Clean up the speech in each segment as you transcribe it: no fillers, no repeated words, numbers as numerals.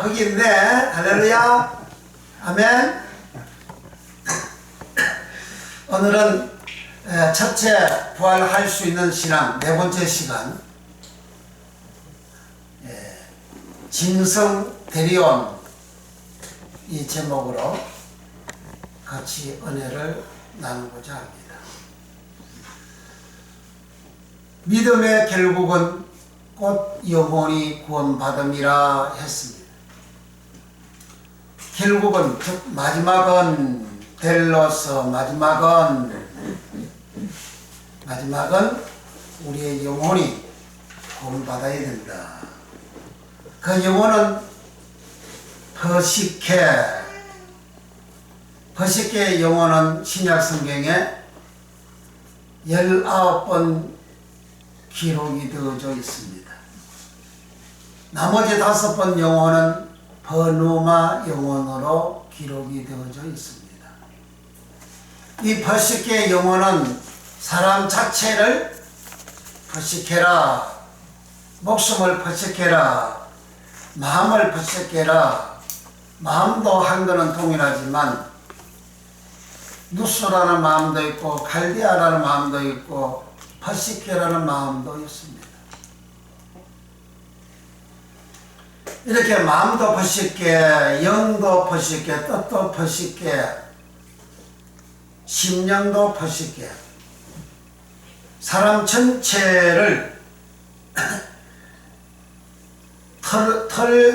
거기 있네. 할렐루야. 아멘. 오늘은 첫째 부활할 수 있는 신앙 네 번째 시간, 진성 대리온 이 제목으로 같이 은혜를 나누고자 합니다. 믿음의 결국은 곧 영원히 구원받음이라 했습니다. 결국은, 즉 마지막은, 델로서 마지막은 우리의 영혼이 구원받아야 된다. 그 영혼은 버시케의 영혼은 신약 성경에 19번 기록이 되어져 있습니다. 나머지 5번 영혼은 버누마 영혼으로 기록이 되어져 있습니다. 이 버시케의 영혼은 사람 자체를 버시케라, 목숨을 버시케라, 마음을 버시케라. 마음도 한글은 동일하지만 누스라는 마음도 있고 갈디아라는 마음도 있고 버시케라는 마음도 있습니다. 이렇게 마음도 버시케, 영도 버시케, 뜻도 버시케, 심령도 버시케, 사람 전체를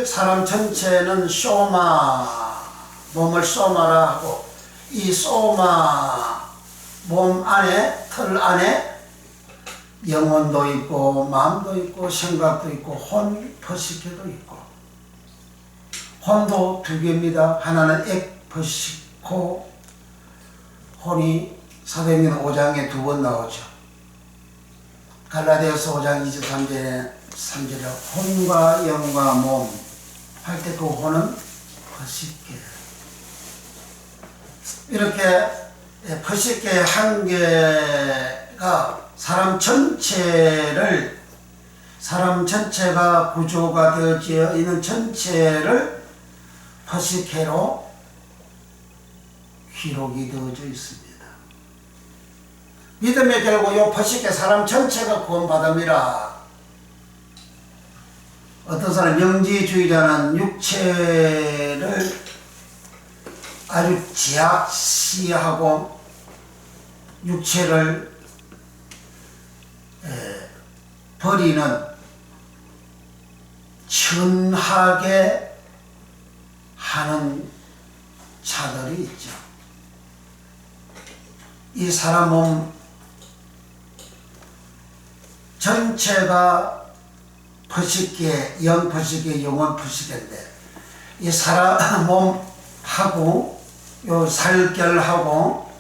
사람 전체는 소마, 몸을 소마라 하고, 이 소마 몸 안에, 털 안에 영혼도 있고 마음도 있고 생각도 있고 혼 버시케도 있고. 혼도 두 개입니다. 하나는 액 버시코, 혼이 사도행전 5장에 2번 나오죠. 갈라디아서 5장 23절에 혼과 영과 몸 할 때 그 혼은 버시케. 이렇게 버시케 한 개가 사람 전체가 구조가 되어져 있는 전체를 버시케로 기록이 되어져 있습니다. 믿음의 결국 이 버시케 사람 전체가 구원받음이라. 어떤 사람 영지주의자는 육체를 아주 지약시하고 육체를 버리는 천하게 하는 자들이 있죠. 이 사람 몸 전체가 버시케, 영 버시케, 영혼 버시케인데, 이 사람 몸하고 요 살결하고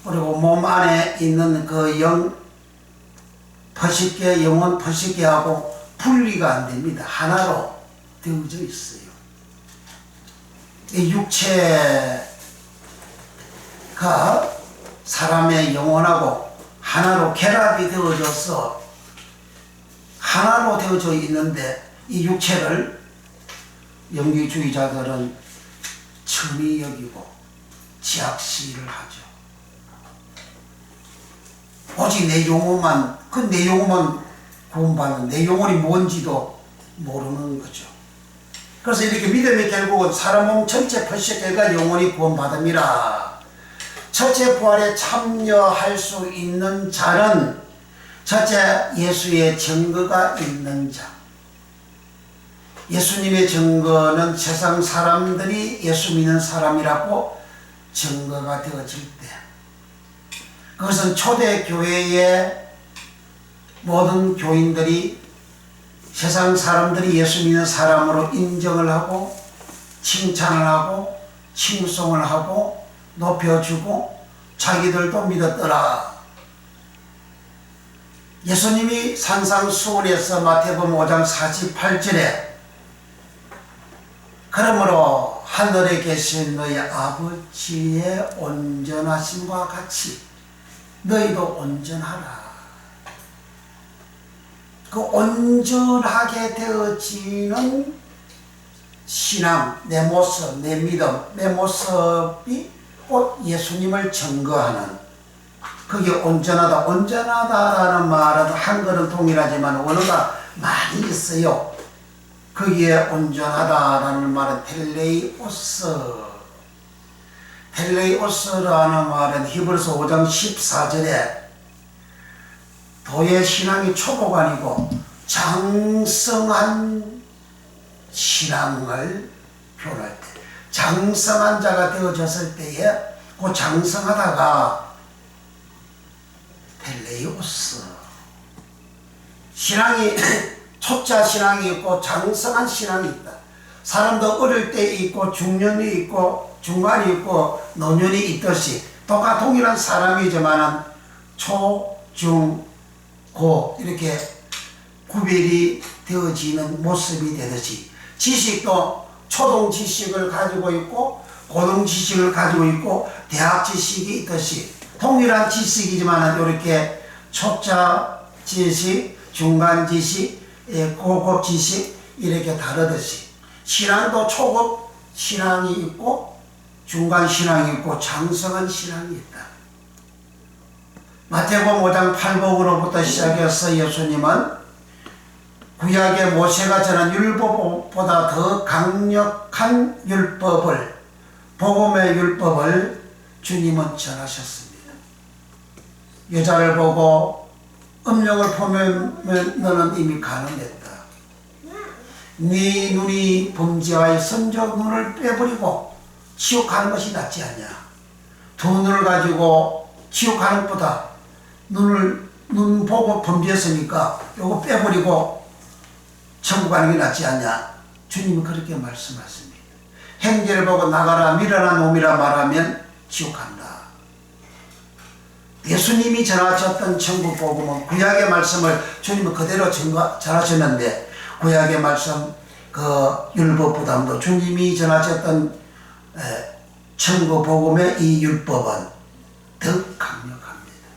그리고 몸 안에 있는 그 영 버시케, 영혼 버시케하고 분리가 안 됩니다. 하나로 되어져 있어요. 이 육체가 사람의 영혼하고 하나로 결합이 되어져서 하나로 되어져 있는데, 이 육체를 영지주의자들은 천히 여기고 지약시를 하죠. 오직 내 영혼만, 내 영혼만 구원받는, 내 영혼이 뭔지도 모르는 거죠. 그래서 이렇게 믿음의 결국은 사람 몸 전체 버시케가 영혼이 구원받음이라. 첫째 부활에 참여할 수 있는 자는 첫째 예수의 증거가 있는 자. 예수님의 증거는 세상 사람들이 예수 믿는 사람이라고 증거가 되어질 때, 그것은 초대교회의 모든 교인들이 세상 사람들이 예수 믿는 사람으로 인정을 하고 칭찬을 하고 칭송을 하고 높여주고 자기들도 믿었더라. 예수님이 산상수훈에서 마태복음 5장 48절에 그러므로 하늘에 계신 너희 아버지의 온전하심과 같이 너희도 온전하라. 그 온전하게 되어지는 신앙, 내 모습, 내 믿음, 내 모습이 곧 예수님을 증거하는, 그게 온전하다. 온전하다라는 말은 한글은 동일하지만 원어가 많이 있어요. 거기에 온전하다라는 말은 텔레오스라는 말은 히브리서 5장 14절에 도의 신앙이 초보가 아니고 장성한 신앙을 표현할 때, 장성한 자가 되어졌을 때에 그 장성하다가 텔레오스, 신앙이 초짜 신앙이 있고 장성한 신앙이 있다. 사람도 어릴 때 있고 중년이 있고 중간이 있고 노년이 있듯이 동일한 사람이지만 초, 중, 고 이렇게 구별이 되어지는 모습이 되듯이 지식도 초동 지식을 가지고 있고 고등 지식을 가지고 있고 대학 지식이 있듯이 동일한 지식이지만 이렇게 초짜 지식, 중간 지식, 고급 지식 이렇게 다르듯이 신앙도 초급 신앙이 있고 중간 신앙이 있고 장성한 신앙이 있다. 마태복음 5장 8복으로부터 시작해서 예수님은 구약의 모세가 전한 율법보다 더 강력한 율법을, 복음의 율법을 주님은 전하셨습니다. 여자를 보고 음력을 보면 너는 이미 가늠했다. 네 눈이 범죄하여 선적 눈을 빼버리고 지옥 가는 것이 낫지 않냐. 두 눈을 가지고 지옥 가는 것보다 눈 보고 범죄했으니까 요거 빼버리고 천국 가는 게 낫지 않냐. 주님은 그렇게 말씀하십니다. 행제를 보고 나가라 미련한 놈이라 말하면 지옥 간다. 예수님이 전하셨던 천국 복음은 구약의 말씀을 주님은 그대로 전하셨는데 구약의 말씀 그 율법보다도 주님이 전하셨던 천국 복음의 이 율법은 더 강력합니다.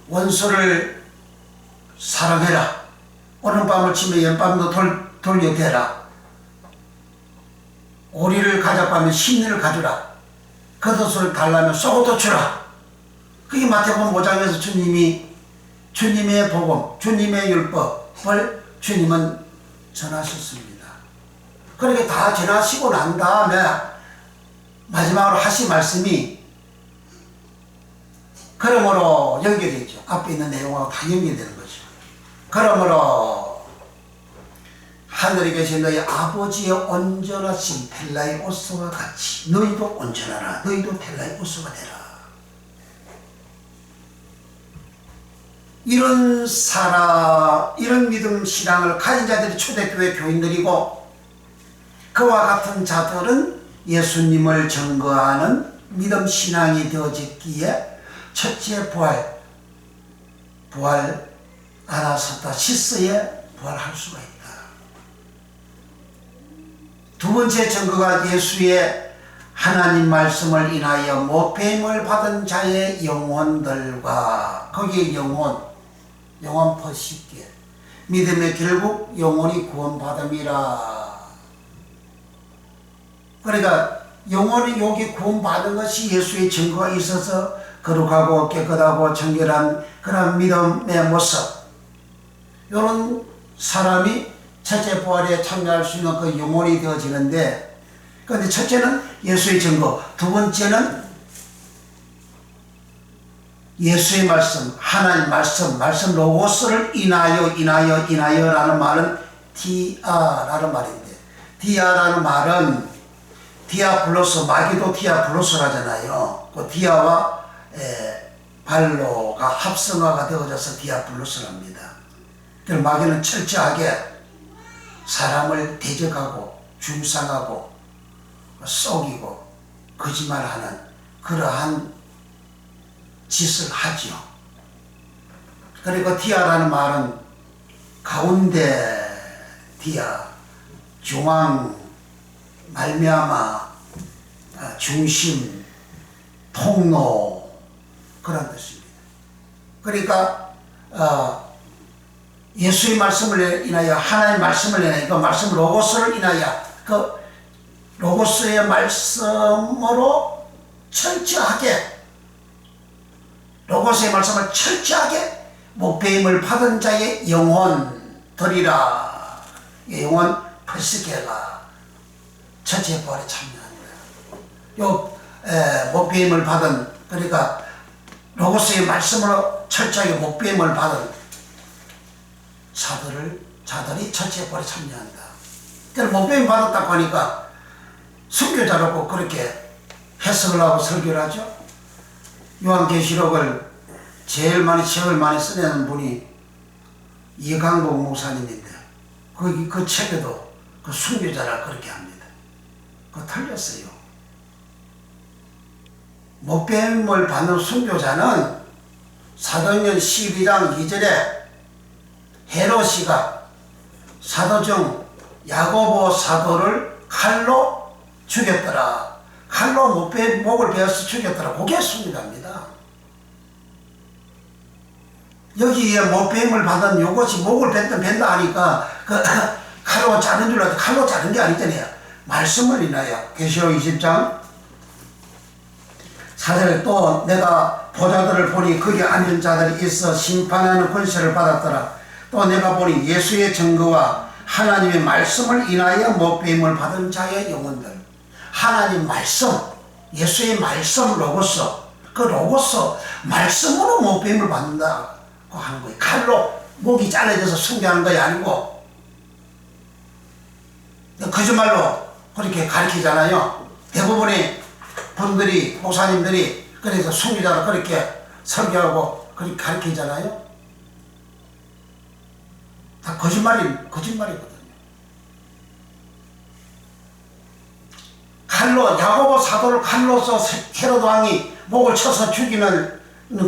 원수를 사랑해라. 오늘 밤을 치면 연밤도 돌려대라. 오리를 가져가면 심리를 가주라. 겉옷을 달라면 속옷도 주라. 그게 마태복음 5장에서 주님의 복음, 주님의 율법을 주님은 전하셨습니다. 그렇게 다 전하시고 난 다음에 마지막으로 하신 말씀이 그러므로 연결되어 있죠. 앞에 있는 내용하고 다 연결되는 거죠. 그러므로 하늘에 계신 너희 아버지의 온전하신 텔라이오스와 같이 너희도 온전하라. 너희도 텔라이오스가 되라. 이런 믿음 신앙을 가진 자들이 초대교회 교인들이고 그와 같은 자들은 예수님을 증거하는 믿음 신앙이 되어졌기에 첫째 부활 아나사타 시스에 부활할 수가 있다. 두 번째 증거가 예수의 하나님 말씀을 인하여 못배임을 받은 자의 영혼들과 거기에 영혼 퍼시게 믿음의 결국 영혼이 구원받음이라. 그러니까 영혼이 여기 구원받은 것이 예수의 증거가 있어서 거룩하고 깨끗하고 정결한 그런 믿음의 모습, 이런 사람이 첫째 부활에 참여할 수 있는 그 영혼이 되어지는데, 그런데 첫째는 예수의 증거, 두 번째는 예수의 말씀, 하나님 말씀 로고스를 인하여라는 말은 디아라는 말인데, 디아라는 말은 디아블로스, 마귀도 디아블로스라잖아요. 그 디아와 발로가 합성화가 되어져서 디아블로스랍니다. 그래서 마귀는 철저하게 사람을 대적하고 중상하고 속이고 거짓말하는 그러한 짓을 하죠. 그리고 디아라는 말은 가운데 디아, 중앙, 말미암아, 중심, 통로 그런 뜻입니다. 그러니까 예수의 말씀을 인하여 하나님의 말씀을 인하여 그 말씀 로고스를 인하여 그 로고스의 말씀으로 철저하게 로고스의 말씀을 철저하게 목배임을 받은 자의 영혼 들이라. 영혼 프스케가 첫째 부활에 참여합니다. 요 목배임을 받은 그러니까 로고스의 말씀으로 철저하게 목배임을 받은 자들이 첫째 부활에 참여한다. 그래서 목배임 받았다고 하니까 선교자라고 그렇게 해석을 하고 설교를 하죠. 요한계시록을 제일 많이 책을 많이 써내는 분이 이강복 목사님인데 그 책에도 그 순교자라 그렇게 합니다. 그거 틀렸어요. 목배임을 받는 순교자는 사도행전 12장 2절에 헤롯이가 사도 중 야고보 사도를 칼로 죽였더라. 칼로 목을 베어서 죽였더라. 그게 순교자입니다. 여기에 목배임을 받은 요것이 목을 벤다 하니까 그 칼로 자른 줄 알았는데 칼로 자른 게 아니잖아요. 말씀을 인하여 계시록 20장 4절에 또 내가 보좌들을 보니 거기 앉은 자들이 있어 심판하는 권세를 받았더라. 또 내가 보니 예수의 증거와 하나님의 말씀을 인하여 목배임을 받은 자의 영혼들. 하나님 말씀, 예수의 말씀 로고스, 그 로고스 말씀으로 목배임을 받는다고 하는 거예요. 칼로 목이 잘라져서 순교하는 것이 아니고 거짓말로 그렇게 가르치잖아요. 대부분의 분들이 목사님들이 그래서 순교자로 그렇게 설교하고 그렇게 가르치잖아요. 다 거짓말이거든요. 칼로 야고보 사도를 칼로서 헤롯 왕이 목을 쳐서 죽이는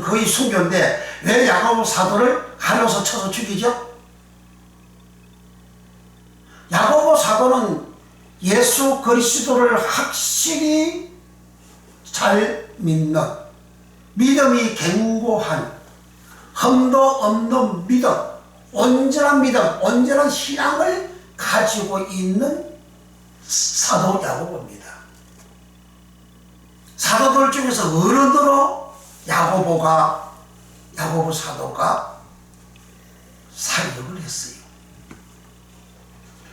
거의 순교인데 왜 야고보 사도를 칼로서 쳐서 죽이죠? 야고보 사도는 예수 그리스도를 확실히 잘 믿는 믿음이 견고한 흠도 없는 믿음, 온전한 믿음, 온전한 신앙을 가지고 있는 사도 야고보입니다. 사도들 중에서 어른으로 야고보 사도가 사역을 했어요.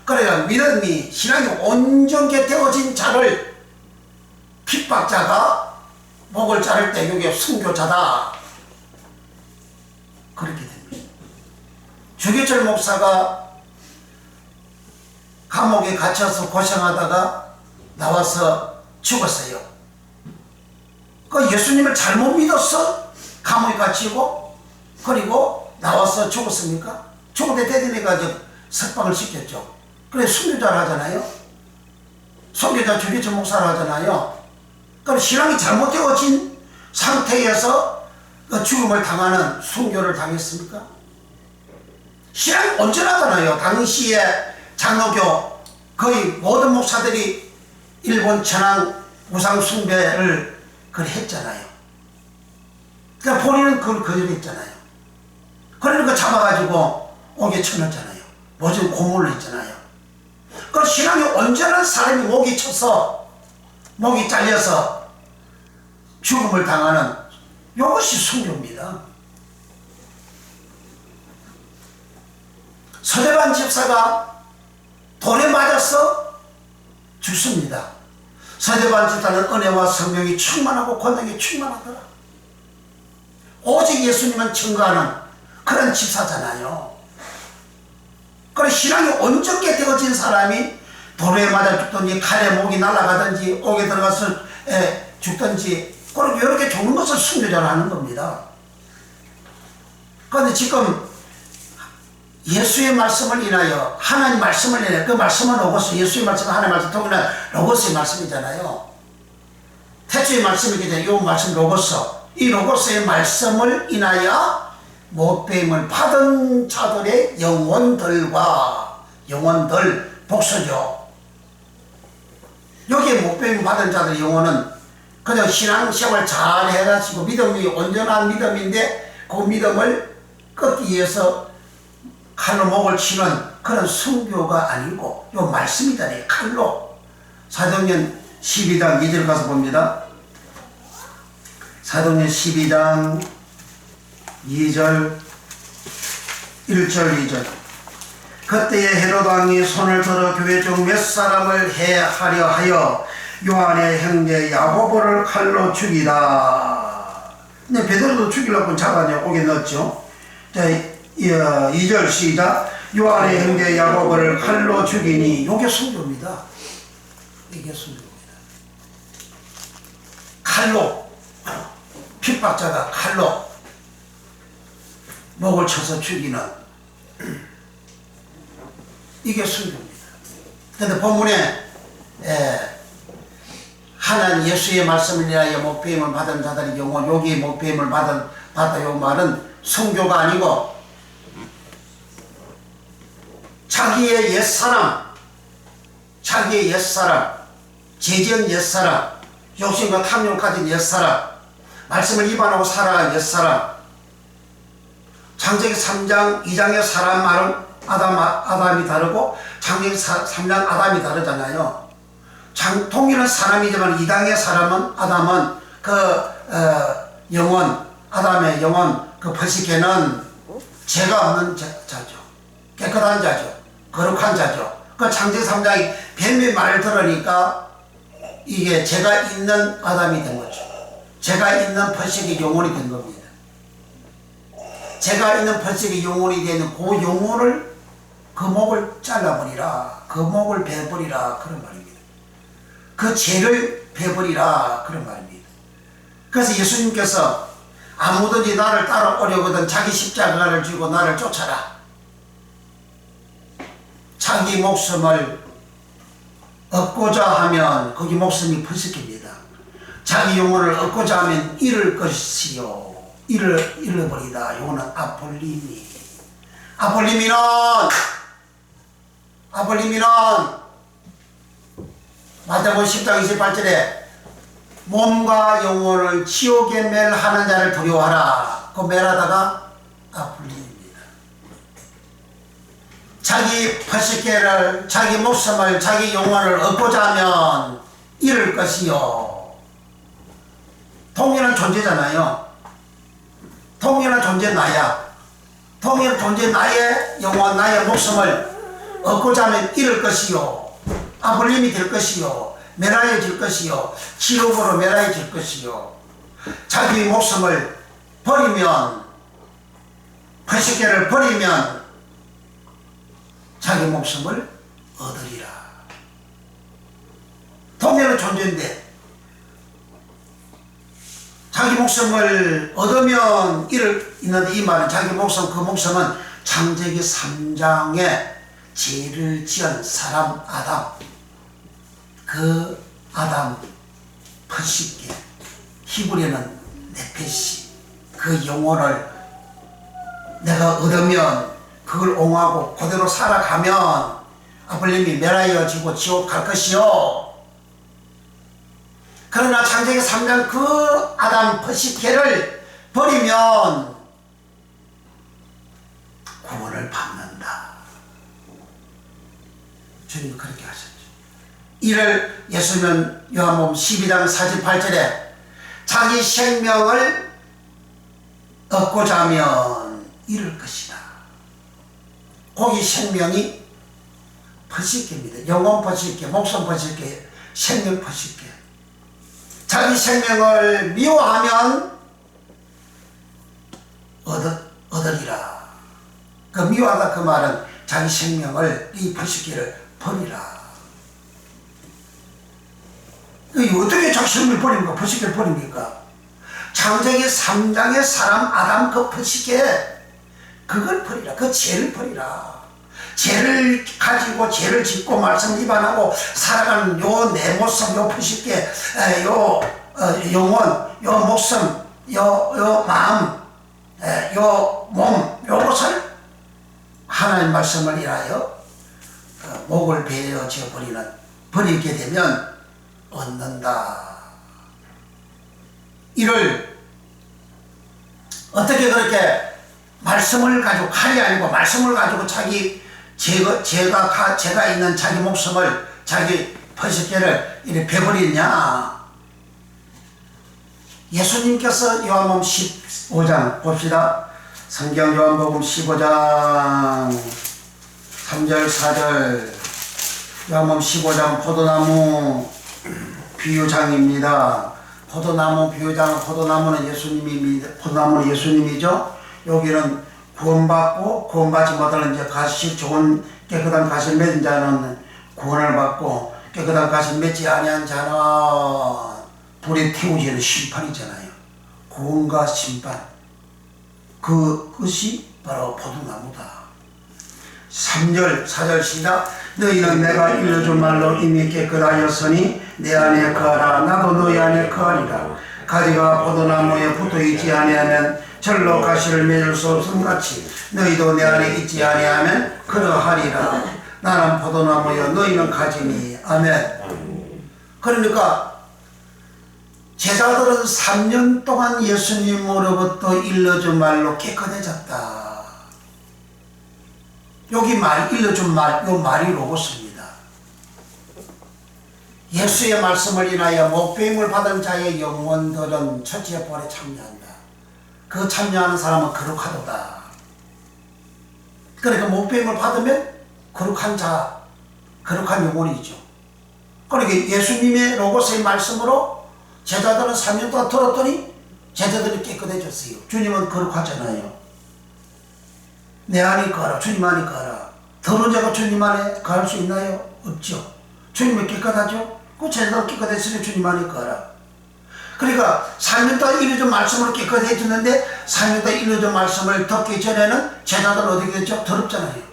그러니까 믿음이 신앙이 온전하게 되어진 자를 핍박자가 목을 자를 때 이게 순교자다 그렇게 됩니다. 주기철 목사가 감옥에 갇혀서 고생하다가 나와서 죽었어요. 그 예수님을 잘못 믿었어 감옥에 갇히고 그리고 나와서 죽었습니까? 죽을 때 대대니까 석방을 시켰죠. 그래 순교자를 하잖아요. 순교자 주기철 목사를 하잖아요. 그럼 신앙이 잘못되어진 상태에서 그 죽음을 당하는 순교를 당했습니까? 신앙이 온전하잖아요. 당시에 장로교 거의 모든 목사들이 일본 천황 우상 숭배를 했잖아요. 그러니까 본인은 그걸 거절했잖아요. 그러니까 잡아가지고 옥에 쳐넣었잖아요. 모진 고문을 했잖아요. 그 신앙이 온전한 사람이 목이 쳐서 목이 잘려서 죽음을 당하는 이것이 순교입니다. 서대반 집사가 돌에 맞아서 죽습니다. 서대반 집사는 은혜와 성령이 충만하고 권능이 충만하더라. 오직 예수님은 증거하는 그런 집사잖아요. 그래 신앙이 온전하게 되어진 사람이 돌에 맞아 죽든지 칼에 목이 날아가든지 옥에 들어가서 죽든지 그렇게 이렇게 죽는 것을 순교자로 하는 겁니다. 그런데 지금 예수의 말씀을 인하여 하나님 말씀을 인하여 그 말씀은 로고스 예수의 말씀은 하나님 말씀 통일한 로고스의 말씀이잖아요. 태초의 말씀이기 때문에 이 말씀 로고스 이 로고스의 말씀을 인하여 못배임을 받은 자들의 영혼들 복수죠. 여기에 못배임 받은 자들의 영혼은 그냥 신앙생활 잘 해가지고 믿음이 온전한 믿음인데 그 믿음을 끊기 위해서 칼로 목을 치는 그런 순교가 아니고 요 말씀이잖아요. 칼로. 사도행전 12장 2절 가서 봅니다. 사도행전 12장 2절 1절 2절 그때에 헤롯 왕이 손을 들어 교회 중 몇 사람을 해하려 하여 요한의 형제 야고보를 칼로 죽이다. 근데 베드로도 죽이려고 잡아내 거기 넣었죠. 자, 2절 시작. 요한의 형제 야고보를 칼로 죽이니 요게 순교입니다. 이게 순교입니다. 칼로 핍박자가 칼로 목을 쳐서 죽이는 이게 순교입니다. 그런데 본문에 하나님 예수의 말씀을 위하여 목배임을 받은 자들이 영원 여기 목배임을 받아 요 말은 순교가 아니고 자기의 옛사람 죄지은 옛사람 욕심과 탐욕 가진 옛사람 말씀을 위반하고 살아간 옛사람 창세기 3장 2장의 사람 말은 아담이 다르고 창세기 3장 아담이 다르잖아요. 통일은 사람이지만 2장의 사람은 아담은 영혼 아담의 영혼 벌식해는 죄가 없는 자죠. 깨끗한 자죠. 거룩한 자죠. 창세기 3장이 뱀의 말을 들으니까 이게 죄가 있는 아담이 된 거죠. 죄가 있는 벌식의 영혼이 된 겁니다. 죄가 있는 벌식의 영혼이 되는 그 영혼을 그 목을 잘라버리라. 그 목을 베버리라. 그런 말입니다. 그 죄를 베버리라. 그런 말입니다. 그래서 예수님께서 아무든지 나를 따라오려거든 자기 십자가를 쥐고 나를 쫓아라. 자기 목숨을 얻고자 하면 거기 목숨이 벌식입니다. 자기 영혼을 얻고자 하면 잃을 것이요. 잃어버리다. 이거는 아폴리미는 마태복음 10장 28절에 몸과 영혼을 지옥에 멸하는 자를 두려워하라. 그 멸하다가 아폴리입니다. 자기 퍼시케를 자기 목숨을 자기 영혼을 얻고자 하면 잃을 것이요. 통일은 존재잖아요. 통일은 존재 나야. 통일은 존재 나의 영혼 나의 목숨을 얻고자 하면 잃을 것이요. 아볼림이 될 것이요. 멸하여질 것이요. 지옥으로 멸하여질 것이요. 자기 목숨을 버리면 퍼시케를 버리면 자기 목숨을 얻으리라. 통일은 존재인데 자기 목숨을 얻으면 있는데 이 말은 자기 목숨 그 목숨은 창세기 3장에 죄를 지은 사람 아담 그 아담 퍼시게 히브리어는 네페시 그 영혼을 내가 얻으면 그걸 옹호하고 그대로 살아가면 아블림이 멸하여지고 지옥 갈 것이요. 그러나 창세기 3장 그 아담 퍼시케를 버리면 구원을 받는다. 주님 그렇게 하셨죠. 이를 예수님은 요한복음 12장 48절에 자기 생명을 얻고자 하면 잃을 것이다. 거기 생명이 퍼시케입니다. 영혼 퍼시케, 목숨 퍼시케, 생명 퍼시케. 자기 생명을 미워하면 얻으리라. 그 미워하다 그 말은 자기 생명을 이 퍼시케를 버리라. 어떻게 자기 생명을 버립니까? 퍼시케를 버립니까? 창세기 3장의 사람 아담 그 퍼시케 그걸 버리라. 그 죄를 버리라. 죄를 가지고 죄를 짓고 말씀 위반하고 살아가는 요 내 모습 요 퍼시케 요 영혼 요 목숨 요 마음 요 몸 요것을 하나님 말씀을 인하여 목을 베어져 버리게 되면 얻는다. 이를 어떻게 그렇게 말씀을 가지고 칼이 아니고 말씀을 가지고 자기 제가 있는 자기 목숨을 자기 퍼시계를 이렇게 베버리냐. 예수님께서 요한복음 15장 봅시다. 성경 요한복음 15장 3절 4절 요한복음 15장 포도나무 비유장입니다. 포도나무 비유장, 포도나무는 예수님이죠. 여기는 구원받지 못하는 이제 좋은 깨끗한 가시를 맺은 자는 구원을 받고 깨끗한 가시를 맺지 아니한 자는 불에 태우지는 심판이잖아요. 구원과 심판. 그것이 바로 포도나무다. 3절 4절 시작. 너희는 내가 일러준 말로 이미 깨끗하였으니 내 안에 거하라. 나도 너희 안에 거하리라. 가지가 포도나무에 붙어있지 아니하면 절로 가시를 맺을 수 없음 같이 너희도 내 안에 있지 아니하면 그러하리라. 나는 포도나무여 너희는 가지니. 아멘. 그러니까 제자들은 3년 동안 예수님으로부터 일러준 말로 깨끗해졌다. 여기 일러준 말, 요 말이 로고스입니다. 예수의 말씀을 인하여 목배임을 받은 자의 영혼들은 첫째 벌에 참여한다. 그 참여하는 사람은 거룩하도다. 그러니까 목배임을 받으면 거룩한 자, 거룩한 영혼이죠. 그러니까 예수님의 로고스의 말씀으로 제자들은 3년 동안 들었더니 제자들이 깨끗해졌어요. 주님은 거룩하잖아요. 내 안에 거하라. 주님 안에 거하라. 더러운 자가 주님 안에 거할 수 있나요? 없죠. 주님은 깨끗하죠. 그 제자들 깨끗했으니 주님 안에 거하라. 그러니까 3년 동안 일러준 말씀으로 깨끗해졌는데 3년 동안 일러준 말씀을 듣기 전에는 제자들은 어떻게 됐죠? 더럽잖아요.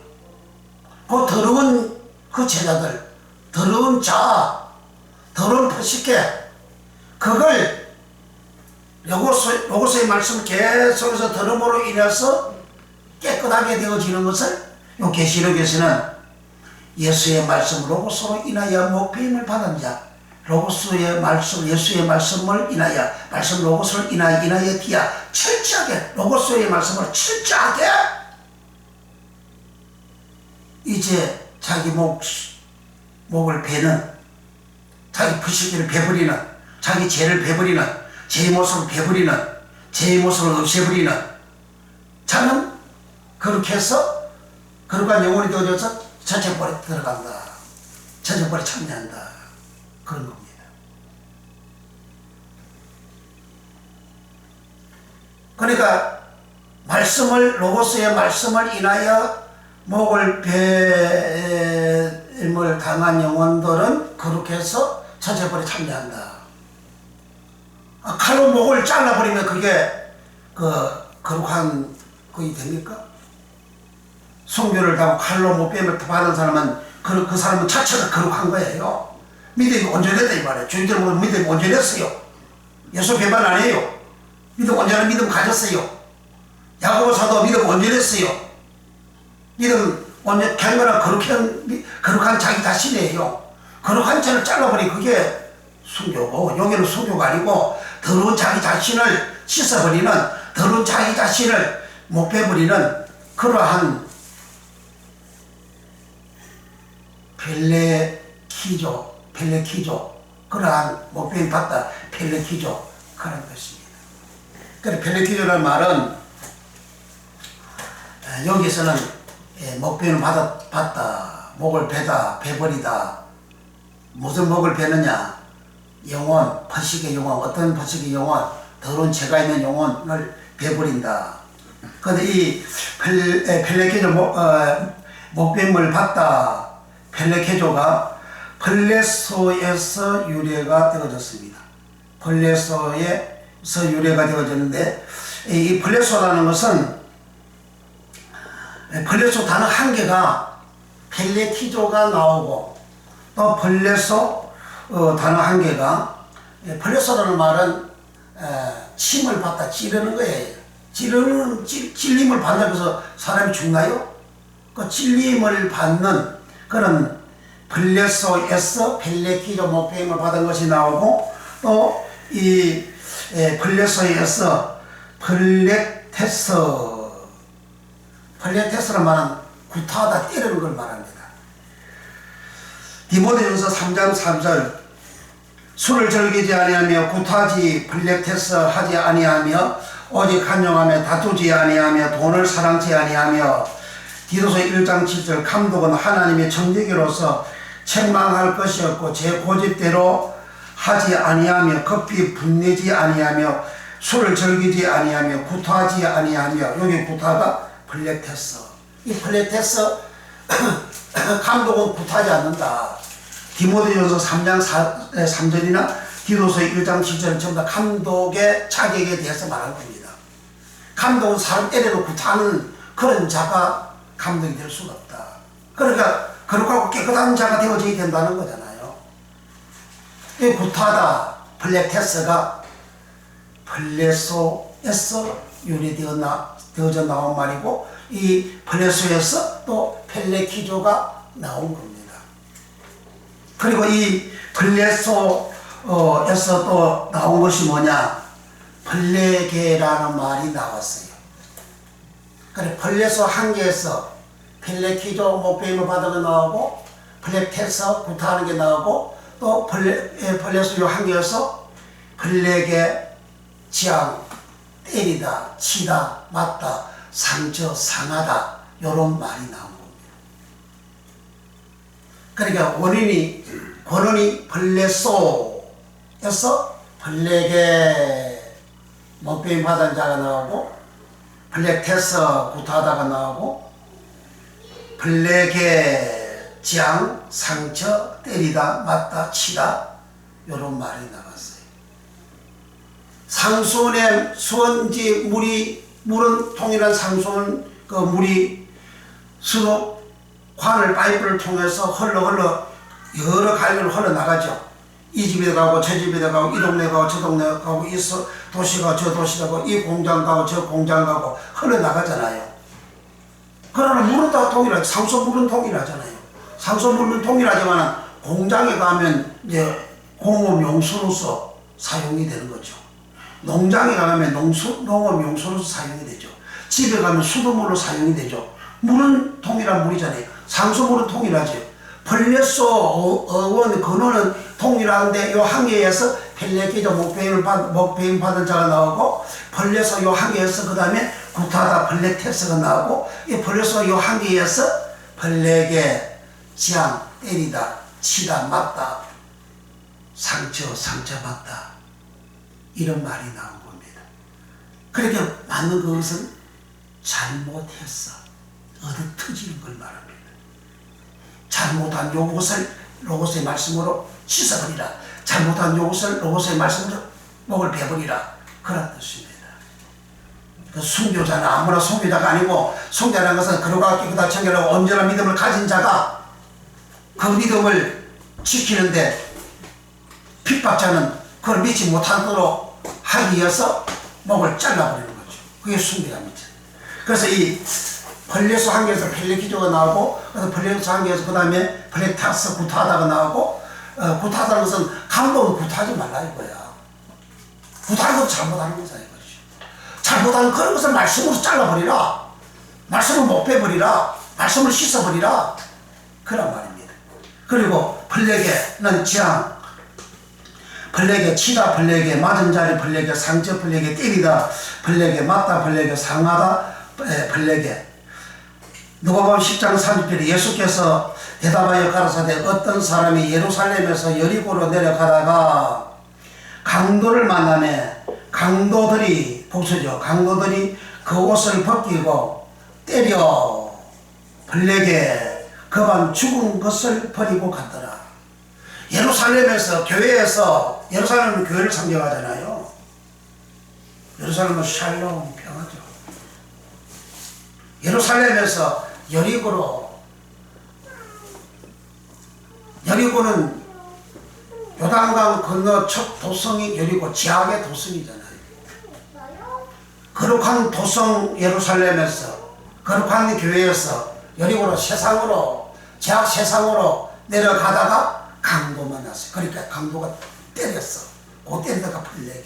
그 더러운 그 제자들, 더러운 자, 더러운 퍼시계, 그걸 로고스의 말씀 계속해서 들음으로 인해서 깨끗하게 되어지는 것을 요 계시록에서는 예수의 말씀 로고스로 인하여 목배임을 받은 자, 로고스의 말씀, 예수의 말씀을 인하여, 말씀 로고스를 인하여 디아 철저하게 로고스의 말씀을 철저하게 이제 자기 목을 베는, 자기 부시기를 베버리는, 자기 죄를 베버리는, 죄의 모습을 베버리는, 죄의 모습을 없애버리는 자는 그렇게 해서 거룩한 영혼이 되어져서 천체벌에 들어간다. 천체벌에 참여한다. 그런 겁니다. 그러니까 말씀을, 로고스의 말씀을 인하여 목을 뱀을 당한 영혼들은 그렇게 해서 천체벌에 참여한다. 칼로 목을 잘라버리면 그게 거룩한 것이 됩니까? 순교를 하고 칼로 목뱀을 받은 사람은 그 사람은 자체가 거룩한 거예요. 믿음이 온전했다 이 말이에요. 주인들 보면 믿음이 온전했어요. 예수 배반 아니에요. 믿음 온전한 믿음 가졌어요. 야고보 사도 믿음 온전했어요. 믿음 온전 경건한 거룩한 자기 자신이에요. 거룩한 자를 잘라버리 그게 순교고, 여기는 순교가 아니고 더러운 자기 자신을 씻어버리는, 더러운 자기 자신을 못 빼버리는 그러한 펠레키조, 그러한 목표인 받다, 펠레키조, 그런 것입니다. 그래서 펠레키조라는 말은 여기서는 목표인을 받다, 목을 베다, 베버리다. 무슨 목을 베느냐? 영혼, 퍼식의 영혼, 어떤 퍼식의 영혼, 더러운 죄가 있는 영혼을 베버린다. 그런데 이 펠레키조 목뱀을 받다, 펠레키조가 벌레소에서 유래가 되어졌습니다. 벌레소에서 유래가 되어졌는데, 이 벌레소라는 것은 벌레소 단어 한 개가 펠레키조가 나오고, 또 벌레소 단어 한 개가, 벌레소라는 말은 침을 받다, 찌르는 거예요. 찔림을 받는다고 해서 사람이 죽나요? 그 찔림을 받는 그런 벌레소에서 펠레키조 목배임을 받은 것이 나오고, 또 이 벌레소에서 벌레테스 플레테스는 말은 구타하다 때리는 걸 말합니다. 디모데전서 3장 3절 술을 즐기지 아니하며 구타하지 플레테스 하지 아니하며 오직 간용하며 다투지 아니하며 돈을 사랑치 아니하며 디도서 1장 7절 감독은 하나님의 정죄기로서 책망할 것이 없고 제 고집대로 하지 아니하며 급히 분내지 아니하며 술을 즐기지 아니하며 구타하지 아니하며 여기 구타가 플레테스 이 플레테스 감독은 구타하지 않는다. 디모데전서 3장 3절이나 디도서 1장 7절은 전부 다 감독의 자격에 대해서 말한 겁니다. 감독은 사람 때려도 구타하는 그런 자가 감독이 될 수가 없다. 그러니까 거룩하고 깨끗한 자가 되어져야 된다는 거잖아요. 이 구타하다 플레테스가 플레소에서 유래되어져 나온 말이고 이 플레소에서 또 펠레키조가 나온 겁니다. 그리고 이 플레소에서 또 나온 것이 뭐냐? 플레게라는 말이 나왔어요. 그래 플레소 한 개에서 펠레키조 목배임을 받은 게 나오고 플레테서 구타하는 게 나오고 또 플레소 요 한 개에서 플레게 지향 때리다 치다 맞다 상처 상하다 요런 말이 나온 겁니다. 그러니까 원인이 플레소에서 플레게 목배임 받은 자가 나오고 플레테서 구타하다가 나오고 플레게 지향 상처 때리다 맞다 치다 요런 말이 나왔어요. 상수원의 수원지 물은 통일한 상수원 그 물이 수도 관을 파이프를 통해서 흘러 여러 갈래로 흘러나가죠. 이 집에 가고 저 집에 가고 이 동네 가고 저 동네 가고 이 도시 가고 저 도시 가고 이 공장 가고 저 공장 가고 흘러나가잖아요. 그러나 물은 다 통일하죠. 상수 물은 통일하잖아요. 상수 물은 통일하지만 공장에 가면 이제 공업 용수로서 사용이 되는 거죠. 농장에 가면 농업 용수로서 사용이 되죠. 집에 가면 수돗물로 사용이 되죠. 물은 통일한 물이잖아요. 상수물은 통일하죠. 플레소 어원 근원은 통일하는데 요 항해에서 펠레기조 목배임 받은 자가 나오고 플레소 요 항해에서 그 다음에 구타하다 플레테스가 나오고 이 플레소 요 항해에서 플레게 지향 때리다 치다 맞다 상처받다 이런 말이 나온 겁니다. 그러니까 맞는 것은 잘못했어 얻어터지는 걸 말합니다. 잘못한 요것을 로고스의 말씀으로 씻어버리라. 잘못한 요것을 로고스의 말씀으로 목을 베버리라. 그런 뜻입니다. 그 순교자는 아무나 순교자가 아니고 순교자라는 것은 그로가 깨끗하고 청결하고 온전한 믿음을 가진 자가 그 믿음을 지키는데 핍박자는 그걸 믿지 못하도록 하기 위해서 목을 잘라버리는 거죠. 그게 순교자입니다. 그래서 이 플레소 한 개에서 펠레키조가 나오고 그래서 플레소 한 개에서 그 다음에 플레타스 구타하다가 나오고 구타하다는 것은 감독은 구타하지 말라 이거야. 구타하는 것도 잘못하는 거잖아 이거지. 잘못하는 그런 것을 말씀으로 잘라버리라. 말씀을 못 빼버리라. 말씀을 씻어버리라. 그런 말입니다. 그리고 플레게는 지향 플레게 치다 플레게 맞은 자리 플레게 상처 플레게 때리다 플레게 맞다 플레게 상하다 플레게 누가복음 10장 30절에 예수께서 대답하여 가라사대 어떤 사람이 예루살렘에서 여리고로 내려가다가 강도를 만나매 강도들이 복수죠. 강도들이 그 옷을 벗기고 때려 플레게 그만 죽은 것을 버리고 갔더라. 예루살렘에서 교회에서 예루살렘은 교회를 상징하잖아요. 예루살렘은 샬롬 평화죠. 예루살렘에서 여리고는 요단강 건너 첫 도성이 여리고 지하의 도성이잖아요. 거룩한 도성 예루살렘에서 거룩한 교회에서 여리고로 세상으로 제약 세상으로 내려가다가 강도 만났어요. 그러니까 강도가 때렸어. 그 때리다가 플레게.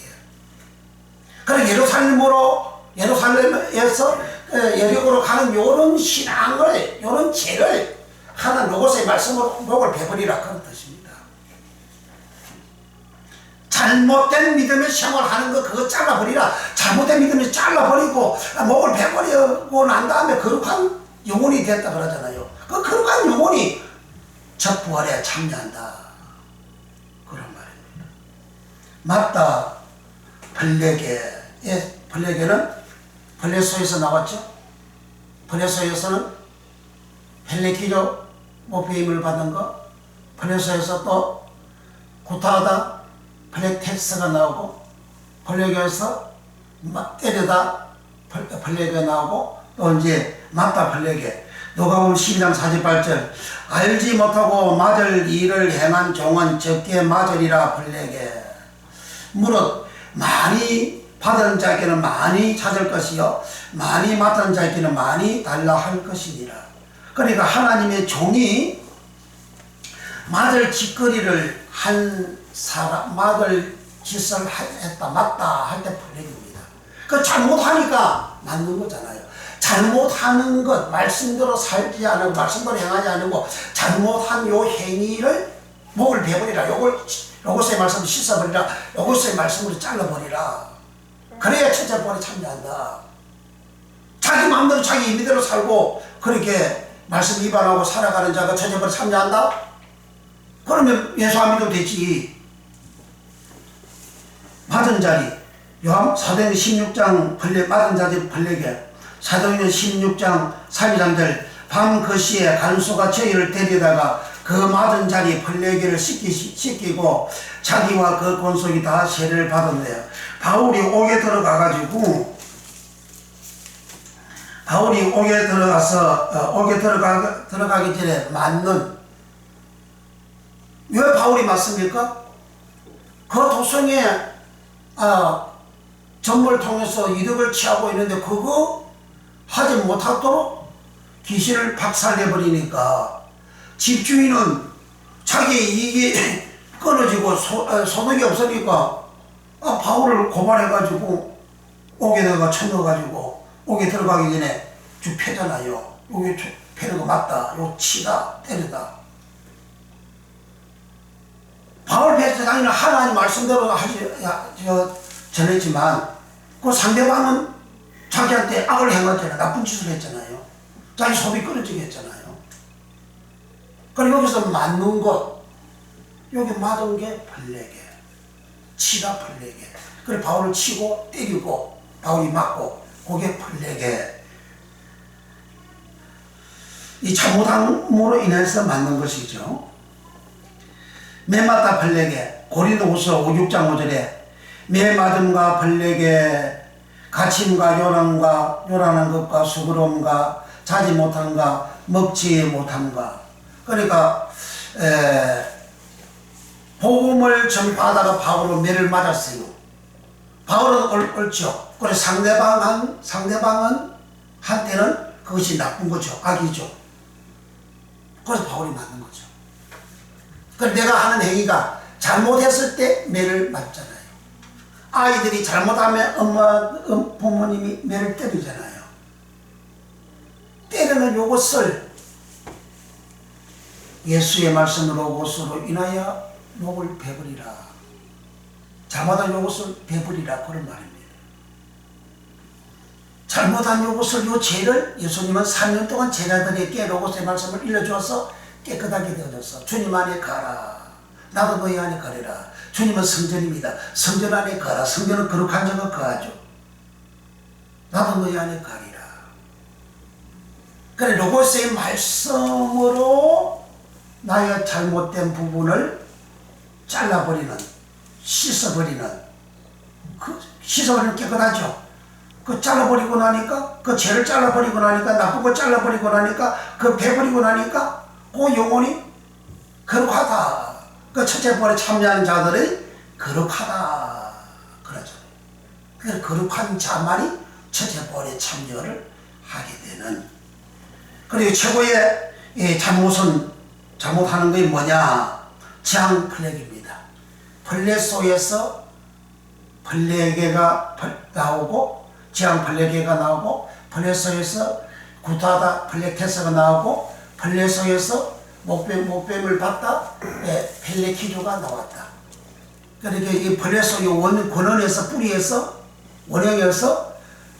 그래 예루살렘으로 예루살렘에서 여리고로 가는 요런 신앙을, 요런 죄를 하는 로고스의 말씀으로 목을 베버리라 그런 뜻입니다. 잘못된 믿음의 생활하는 거 그거 잘라버리라. 잘못된 믿음을 잘라버리고 목을 베버리고 난 다음에 거룩한 영혼이 됐다 그러잖아요. 그 거룩한 영혼이 첫 부활에 참여한다 그런 말입니다. 맞다. 블레게는 블레소에서 나왔죠. 블레소에서는 헬레키로 모피임을 받은 거, 블레소에서 또 구타하다 블레텍스가 나오고, 블레게에서 때리다 블레게 나오고, 또 이제 맞다 블레게. 누가복음 12장 48절 알지 못하고 맞을 일을 행한 종은 적게 맞으리라 블레게. 무릇 많이 받은 자에게는 많이 찾을 것이요 많이 맡은 자에게는 많이 달라 할 것이니라. 그러니까 하나님의 종이 맞을 짓거리를 한 사람, 맞을 짓을 했다, 맞다 할 때 블레입니다. 그 잘못하니까 맞는 거잖아요. 잘못하는 것, 말씀대로 살지 않고 말씀대로 행하지 않고 잘못한 요 행위를 목을 베버리라. 요걸 로고스의 말씀을 씻어버리라. 로고스의 말씀으로 잘라버리라. 그래야 첫째 부활에 참여한다. 자기 마음대로 자기 임의대로 살고 그렇게 말씀 위반하고 살아가는 자가 첫째 부활에 참여한다? 그러면 예수 안 믿어도 되지. 맞은 자리 사도행전 16장 맞은 자리 블레게. 사도행전 16장 3-3절 밤 그 시에 간수가 저희를 데리다가 그 맞은 자리 블레게를 씻기고 자기와 그 권속이 다 세례를 받았네요. 바울이 옥에 들어가가지고 들어가기 전에 맞는, 왜 바울이 맞습니까? 그 도성에 전물 통해서 이득을 취하고 있는데 그거 하지 못하도록 귀신을 박살내버리니까 집주인은 자기 이익이 끊어지고 소득이 없으니까 바울을 고발해가지고 옥에다가 쳐넣어가지고 옥에 들어가기 전에 쭉 패잖아요. 여기 패는 거 맞다. 요 치다 때리다. 바울 패스 당연히 하나님 말씀대로 전했지만 그 상대방은 자기한테 악을 행했잖아요. 나쁜 짓을 했잖아요. 자기 소비 끊어지게 했잖아요. 그리고 여기서 맞는 것, 여기 맞은 게 블레게, 치다 블레게. 그래서 바울을 치고 때리고 바울이 맞고 그게 블레게. 이 잘못함으로 인해서 맞는 것이죠. 매맞다 블레게. 고린도후서 5장 5절에 매맞음과 블레게, 갇힘과 요란한 것과 수그러움과 자지 못함과 먹지 못함과. 그러니까 복음을 전파하다가 바울은 매를 맞았어요. 바울은 옳죠. 그래 상대방은 한테는 그것이 나쁜 거죠. 악이죠. 그래서 바울이 맞는 거죠. 그래 내가 하는 행위가 잘못했을 때 매를 맞잖아요. 아이들이 잘못하면 부모님이 매를 때리잖아요. 때리는 요것을 예수의 말씀으로 곳으로 인하여 목을 베버리라. 잘못한 요것을 베버리라 그런 말입니다. 잘못한 요것을, 요 죄를 예수님은 3년 동안 제자들에게 로고스의 말씀을 일러주어서 깨끗하게 되어졌어. 주님 안에 가라. 나도 너희 안에 가리라. 주님은 성전입니다. 성전 안에 가라. 성전은 거룩한 자가 거하죠. 나도 너희 안에 가리라. 그래 로고스의 말씀으로 나의 잘못된 부분을 잘라버리는, 씻어버리는, 씻어버리는 깨끗하죠. 그 잘라버리고 나니까, 그 죄를 잘라버리고 나니까, 나쁜 거 잘라버리고 나니까, 그 베버리고 나니까 그 영혼이 거룩하다. 그 첫째 부활에 참여하는 자들이 거룩하다 그러죠. 그래서 거룩한 자만이 첫째 부활에 참여를 하게 되는. 그리고 최고의 잘못하는 것이 뭐냐? 재앙 플렉입니다. 플렉 속에서 플렉게가 나오고 지향 블랙계가 나오고 블랙 속에서 구타하다 블랙테스가 나오고 블랙 속에서 목뱀을 봤다 펠레키조가 나왔다. 그러니까 이 블랙 속의 근원에서 뿌리에서 원형에서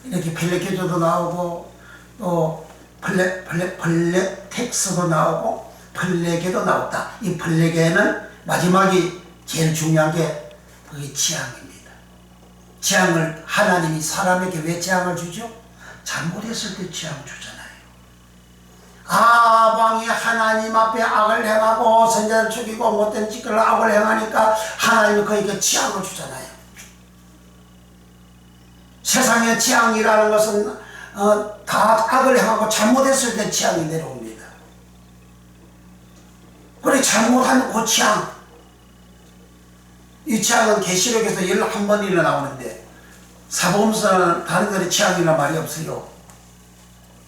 이렇게 펠레키조도 나오고 또 블랙텍스도 나오고 블랙계도 나왔다. 이 블랙계는 마지막이 제일 중요한 게 그게 지향입니다. 지향을 하나님이 사람에게 왜 지향을 주죠? 잘못했을 때 지향 주잖아요. 아방이 하나님 앞에 악을 행하고 선자를 죽이고 못된 짓을 악을 행하니까 하나님이 그에게 지향을 주잖아요. 세상의 지향이라는 것은 다 악을 행하고 잘못했을 때 지향이 내려옵니다. 그래 잘못한 그 지향, 이 지향은 계시록에서 11번이나 나오는데 사복음서는 다른 데는 지향이란 말이 없어요.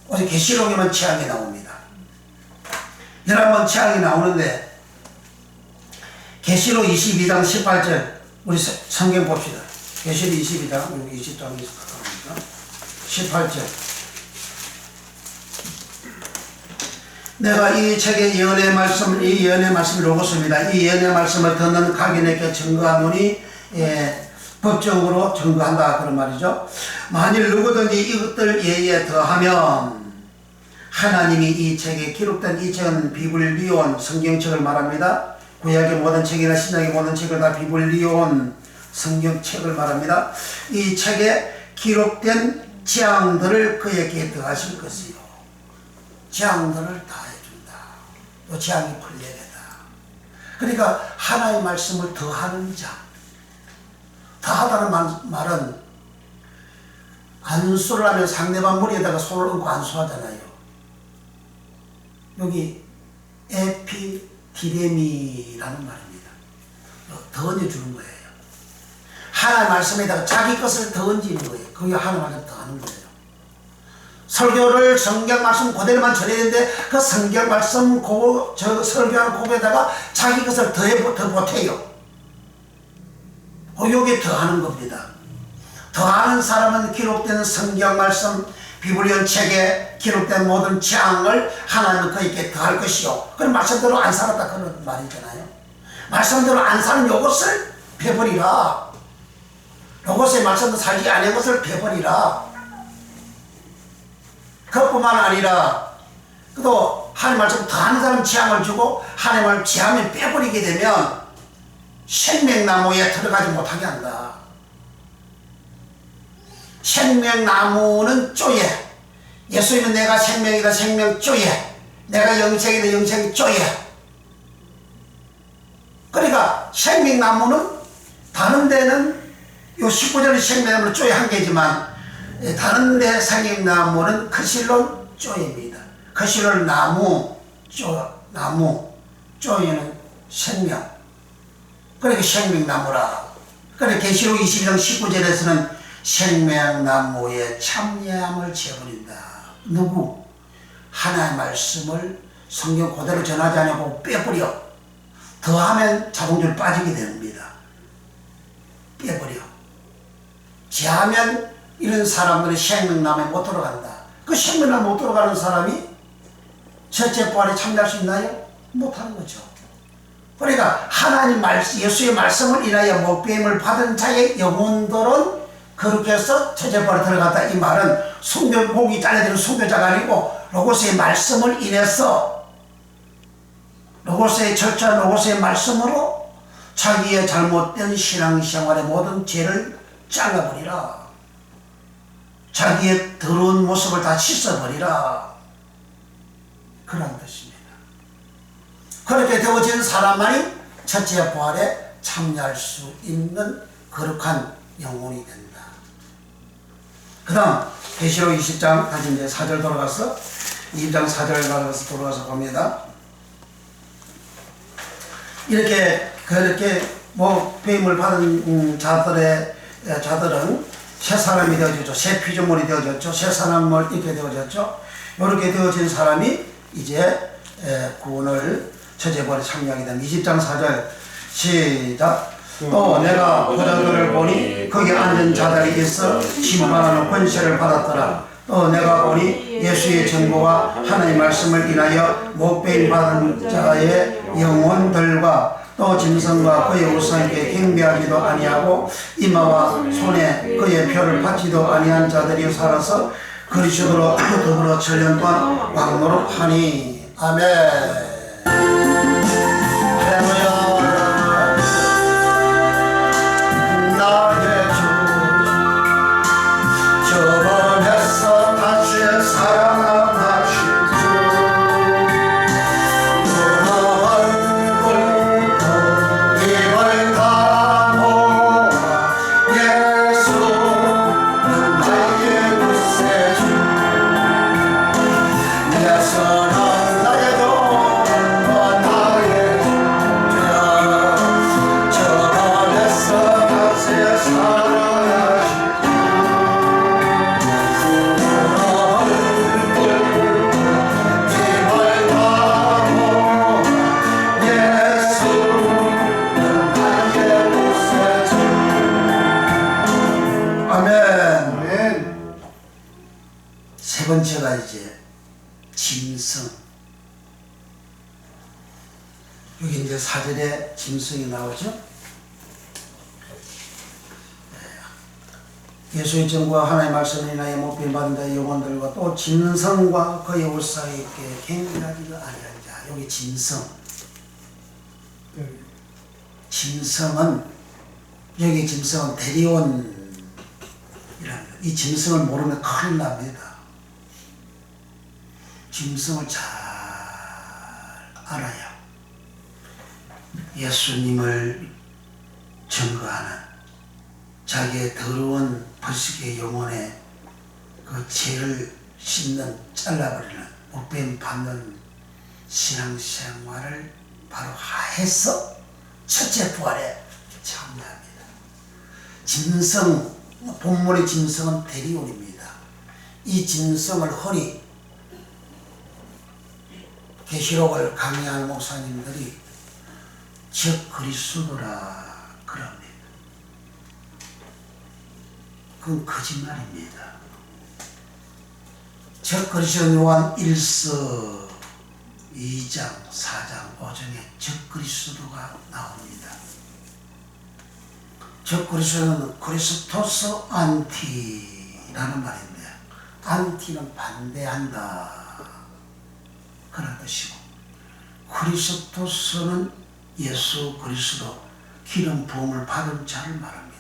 오직 계시록에만 지향이 나옵니다. 11번 지향이 나오는데 계시록 22장 18절 우리 성경 봅시다. 계시록 22장 여기 20장에서 가까우니까 18절 내가 이 책의 예언의 말씀을 로고스입니다. 이 예언의 말씀을 듣는 각인에게 증거하노니 법적으로 증거한다 그런 말이죠. 만일 누구든지 이것들 예에 더하면 하나님이 이 책에 기록된 이 책은 비블리온 성경책을 말합니다. 구약의 모든 책이나 신약의 모든 책을 다 비블리온 성경책을 말합니다. 이 책에 기록된 재앙들을 그에게 더하실 것이요. 재앙들을 다 해준다. 또 재앙이 풀려내다. 그러니까 하나의 말씀을 더하는 자. 더하다는 말은 안수를 하면 상대방 머리에다가 손을 얹고 안수하잖아요. 여기 에피디데미라는 말입니다. 더 얹어주는 거예요. 하나의 말씀에다가 자기 것을 더 얹는 거예요. 그게 하나의 말씀을 더 하는 거예요. 설교를 성경 말씀 그대로만 전해야 되는데 그 성경 말씀 설교하는 그거에다가 자기 것을 더 보태요. 여기에 더하는 겁니다. 더하는 사람은 기록된 성경 말씀 비블리온 책에 기록된 모든 재앙을 하나님은 그에게 더할 것이요. 그럼 말씀대로 안 살았다 그런 말이잖아요. 말씀대로 안 사는 요것을 베버리라. 요것의 말씀도 살지 않은 것을 베버리라. 그것뿐만 아니라 또 하나님 말씀 더하는 사람 재앙을 주고 하나님 말씀 재앙을 빼버리게 되면 생명나무에 들어가지 못하게 한다. 생명나무는 쪼예. 예수님은 내가 생명이다 생명 쪼예. 내가 영생이다 영생 쪼예. 그러니까 생명나무는 다른 데는 요 19절의 생명나무는 쪼예 한 개지만 다른 데 생명나무는 크실론 쪼예입니다. 크실론 나무 쪼예는 생명. 그러니까 생명나무라. 그러니까 계시록 22장 19절에서는 생명나무의 참여함을 재버린다. 누구? 하나의 말씀을 성경 그대로 전하지 않고 빼버려. 더하면 자동적으로 빠지게 됩니다. 빼버려. 제하면 이런 사람들은 생명나무에 못 들어간다. 그 생명나무에 못 들어가는 사람이 첫째 부활에 참여할 수 있나요? 못하는 거죠. 그러니까 하나님 말씀, 예수의 말씀을 인하여 목배임을 받은 자의 영혼들은 그렇게 해서 첫째 부활에 들어갔다. 이 말은 목이 잘려지는 순교자가 아니고 로고스의 말씀을 인해서 로고스의 철저한 로고스의 말씀으로 자기의 잘못된 신앙생활의 모든 죄를 잘라버리라. 자기의 더러운 모습을 다 씻어버리라. 그런 뜻입니다. 그렇게 되어진 사람만이 첫째 부활에 참여할 수 있는 거룩한 영혼이 된다. 그 다음 계시록 20장 다시 이제 4절 돌아가서 20장 4절 돌아가서 봅니다. 이렇게 그렇게 배임을 받은 자들은 새 사람이 되어졌죠. 새 피조물이 되어졌죠. 새 사람을 이렇게 되어졌죠. 이렇게 되어진 사람이 이제 구원을 첫째 부활에 참여하게 됩니다. 20장 4절 시작. 또 내가 보자들을 보니 거기 앉은 자들이 있어 심판하는 권세를 받았더라. 또 내가 보니 예수의 증거와 하나님의 말씀을 인하여 목배임 받은 자의 영혼들과 또 짐승과 그의 우상에게 경배하지도 아니하고 이마와 손에 그의 표를 받지도 아니한 자들이 살아서 그리스도로 더불어 7년 동안 왕노릇 하니. 아멘. 할렐루야. 나의 주 저번에서 다시 살아나신 주 얼굴 입을 달아보아 예수는 나의 구세주 예수는 나의 도와 나의 주여 저번에서 다시 살아나신 세 번째가 이제 짐승. 여기 이제 4절에 짐승이 나오죠. 예수의 증거와 하나님의 말씀을 인하여 목배임 받은 자의 영혼들과 또 짐승과 그의 우상에게 경배하지도 아니한 자. 여기 짐승. 짐승은 여기 짐승은 대리온이라는 이 짐승을 모르면 큰일 납니다. 짐승을 잘 알아야 예수님을 증거하는 자기의 더러운 벌식의 영혼에 그 죄를 씻는 잘라버리는 목배임 받는 신앙생활을 바로 하해서 첫째 부활에 참여합니다. 짐승, 본문의 짐승은 대리온입니다. 이 짐승을 흔히 계시록을 강의하는 목사님들이 즉 그리스도라 그럽니다. 그건 거짓말입니다. 즉 그리스도 요한 1서 2장 4장 5장에 즉 그리스도가 나옵니다. 즉 그리스도는 그리스토스 안티라는 말인데 안티는 반대한다 그런 뜻이고 그리스토스는 예수 그리스도 기름 부음을 받은 자를 말합니다.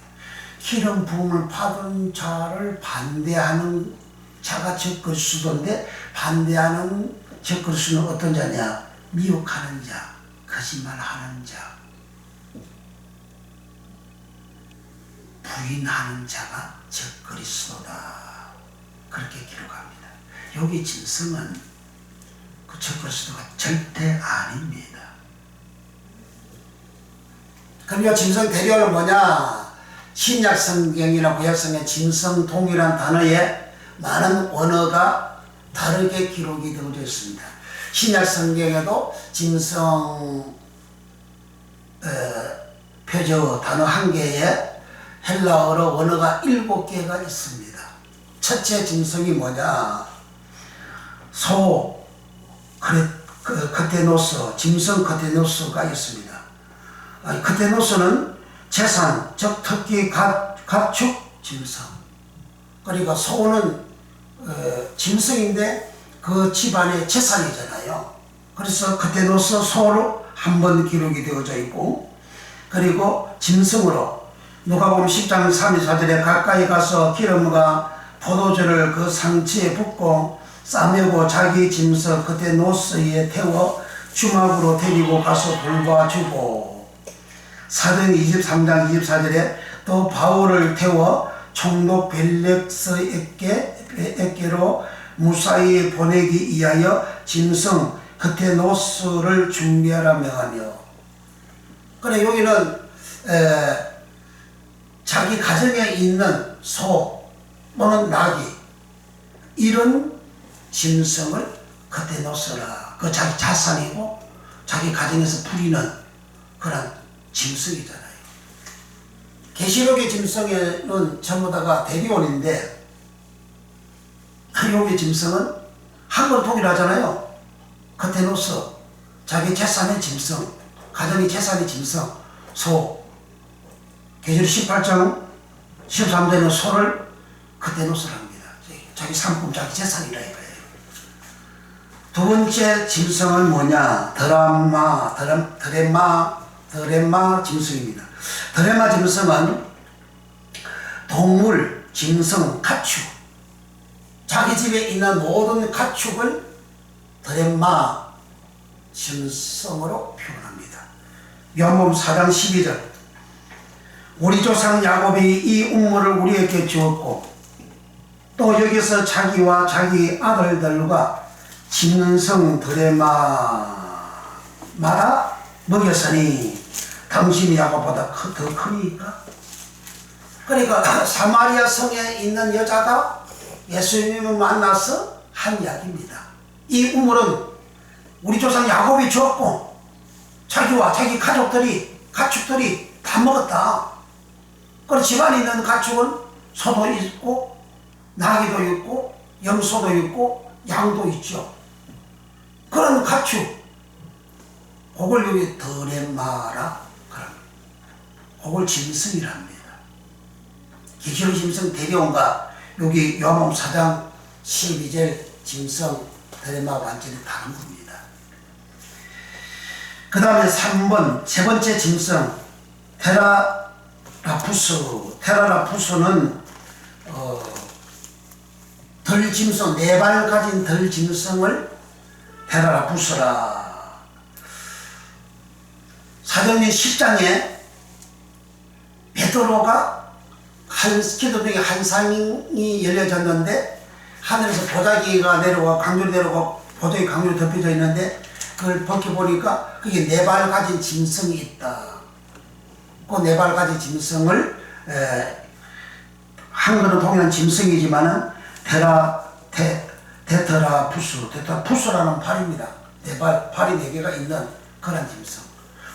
기름 부음을 받은 자를 반대하는 자가 즉 그리스도인데 반대하는 즉 그리스도는 어떤 자냐? 미혹하는 자, 거짓말하는 자, 부인하는 자가 즉 그리스도다 그렇게 기록합니다. 여기 짐승은 그 즉 그리스도가 절대 아닙니다. 그러니까 짐승 대리어는 뭐냐? 신약 성경이나 구약 성경의 짐승 동일한 단어에 많은 언어가 다르게 기록이 되어져 있습니다. 신약 성경에도 짐승 표저 단어 1개에 헬라어로 언어가 7개가 있습니다. 첫째 짐승이 뭐냐? 소, 크테노스, 짐승 크테노스가 있습니다. 크테노스는 재산, 즉 특히 가축 짐승. 그러니까 소는 짐승인데 그 집안의 재산이잖아요. 그래서 크테노스 소로 한 번 기록이 되어져 있고, 그리고 짐승으로 누가복음 10장 34절에 가까이 가서 기름과 포도주를 그 상치에 붓고 싸매고 자기 짐승 크테노스에 태워 주막으로 데리고 가서 돌봐주고, 사도행 23장 24절에 또 바울을 태워 총독 벨렉스에게로 무사히 보내기 위하여 짐승 크테노스를 준비하라 명하며. 그래 여기는 자기 가정에 있는 소 또는 나귀 이런 짐승을 크테노스라, 그 자기 자산이고 자기 가정에서 부리는 그런 짐승이잖아요. 계시록의 짐승에는 전부 다가 대리원인데 여기 짐승은 한글 통일하잖아요. 그테노스, 자기 재산의 짐승, 가정의 재산의 짐승, 소. 계시록 18장 13절에는 소를 그테노스를 합니다. 자기 상품, 자기 재산이라 이거예요. 두 번째 짐승은 뭐냐? 드레마 짐승입니다. 드레마 짐승은 동물, 짐승, 가축, 자기 집에 있는 모든 가축을 드레마 짐승으로 표현합니다. 요한복음 4장 12절 우리 조상 야곱이 이 우물을 우리에게 주었고 또 여기서 자기와 자기 아들들과 짐승 드레마마다 먹였으니 당신이 야곱보다 더 크니까. 그러니까 사마리아 성에 있는 여자가 예수님을 만나서 한 이야기입니다. 이 우물은 우리 조상 야곱이 주었고 자기와 자기 가축들이 다 먹었다. 그리고 집안에 있는 가축은 소도 있고 나귀도 있고 염소도 있고 양도 있죠. 그런 가축 그걸 여기 드레마라 그럽니다. 그걸 짐승이라 합니다. 계시록 짐승 대리온과 여기 요한복음 4장 12절 짐승 드레마가 완전히 다른 겁니다. 그 다음에 3번 세 번째 짐승 테라라푸스는 덜짐승, 4발 가진 덜짐승을 테라라푸스라. 사도행전 10장에 베드로가 기도 중에 환상이 열려졌는데 하늘에서 보자기가 내려와 강줄이 내려오고 보자기 강줄이 덮여져 있는데 그걸 벗겨보니까 그게 4발 가진 짐승이 있다. 그 4발 가진 짐승을 한글은 동일한 짐승이지만은 테트라푸스라는 팔입니다. 팔이 4개가 있는 그런 짐승.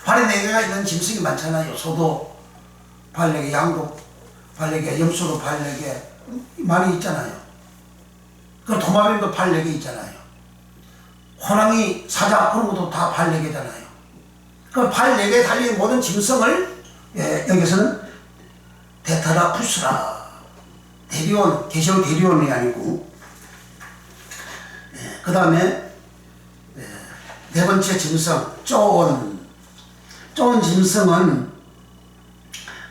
팔이 4개가 있는 짐승이 많잖아요. 소도 발 4개, 양도 발 4개, 염소도 발 4개 많이 있잖아요. 그 도마뱀도 발 4개 있잖아요. 호랑이, 사자 그런 것도 다 발 4개잖아요. 그 발 4개 달린 모든 짐승을 여기서는 테트라푸스라. 대리온, 계시록 대리온이 아니고. 그 다음에 네 번째 짐승 쪼온 짐승은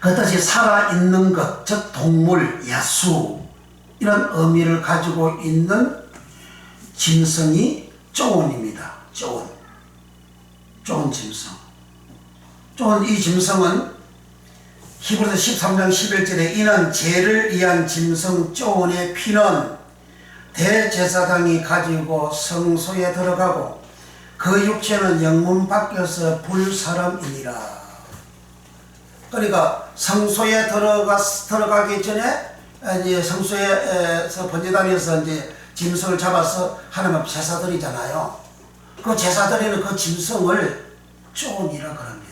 그것이 살아있는 것, 즉 동물, 야수 이런 의미를 가지고 있는 짐승이 쪼온입니다. 쪼온 짐승. 이 짐승은 히브리서 13장 11절에 이는 죄를 위한 짐승 쪼온의 피는 대제사장이 가지고 성소에 들어가고 그 육체는 영문 밖에서 불사람이니라. 그러니까 성소에 들어가기 전에 이제 성소에서 번제단에서 이제 짐승을 잡아서 하나님 앞에 제사 드리잖아요. 그 제사 드리는 그 짐승을 쪼온이라 그럽니다.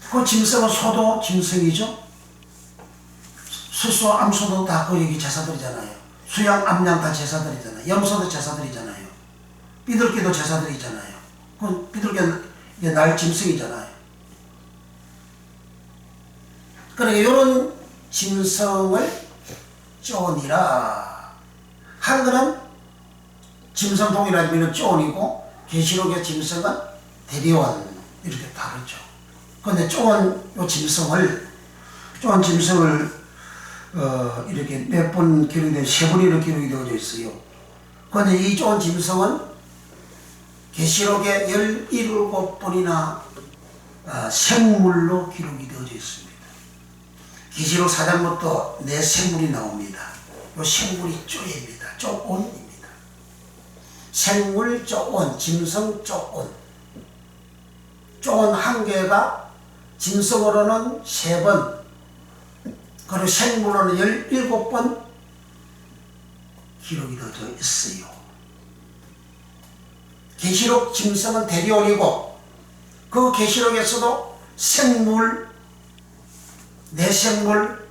그 짐승은 소도 짐승이죠. 수소, 암소도 다 그 여기 제사 드리잖아요. 수양, 암양 다 제사 드리잖아요. 염소도 제사 드리잖아요. 비둘기도 제사 드리잖아요. 그 비둘기는 날 짐승이잖아요. 그러니까 이런 짐승을 쪼온이라. 한글은 짐승 동일하지만 쪼온이고 계시록의 짐승은 대리원 이렇게 다르죠. 그런데 쪼온 짐승을 이렇게 몇 번 기록이 되어 3번이나 기록이 되어져 있어요. 그런데 이 쪼온 짐승은 계시록에 17번이나 생물로 기록이 되어져 있습니다. 계시록 4장부터 4생물이 나옵니다. 이 생물이 쪼입니다. 쪼온입니다. 생물 쪼온, 짐승 쪼온. 쪼온 한 개가 짐승으로는 3번, 그리고 생물로는 17번 기록이 되어져 있어요. 계시록 짐승은 대리온이고 그 계시록에서도 생물 내 생물,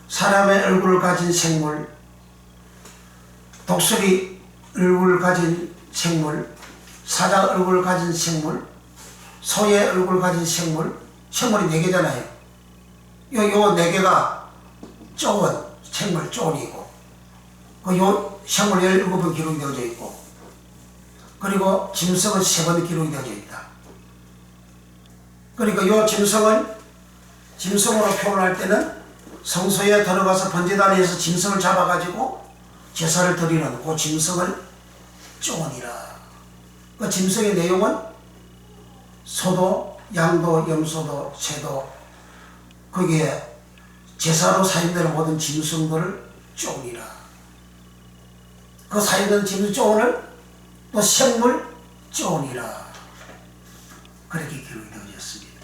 사람의 얼굴을 가진 생물, 독수리 얼굴을 가진 생물, 사자 얼굴을 가진 생물, 소의 얼굴을 가진 생물, 생물이 4개잖아요. 요 4개가 쪼은, 생물 쪼은이고, 요 생물 17번 기록이 되어져 있고, 그리고 짐승은 3번 기록이 되어져 있다. 그러니까 요 짐승으로 표현할 때는 성소에 들어가서 번제단에서 짐승을 잡아가지고 제사를 드리는 그 짐승을 쪼은이라. 그 짐승의 내용은 소도, 양도, 염소도, 새도, 거기에 제사로 사용되는 모든 짐승들을 쪼은이라. 그 사용되는 짐승 쪼은을 또 생물 쪼은이라. 그렇게 기록이 되어졌습니다.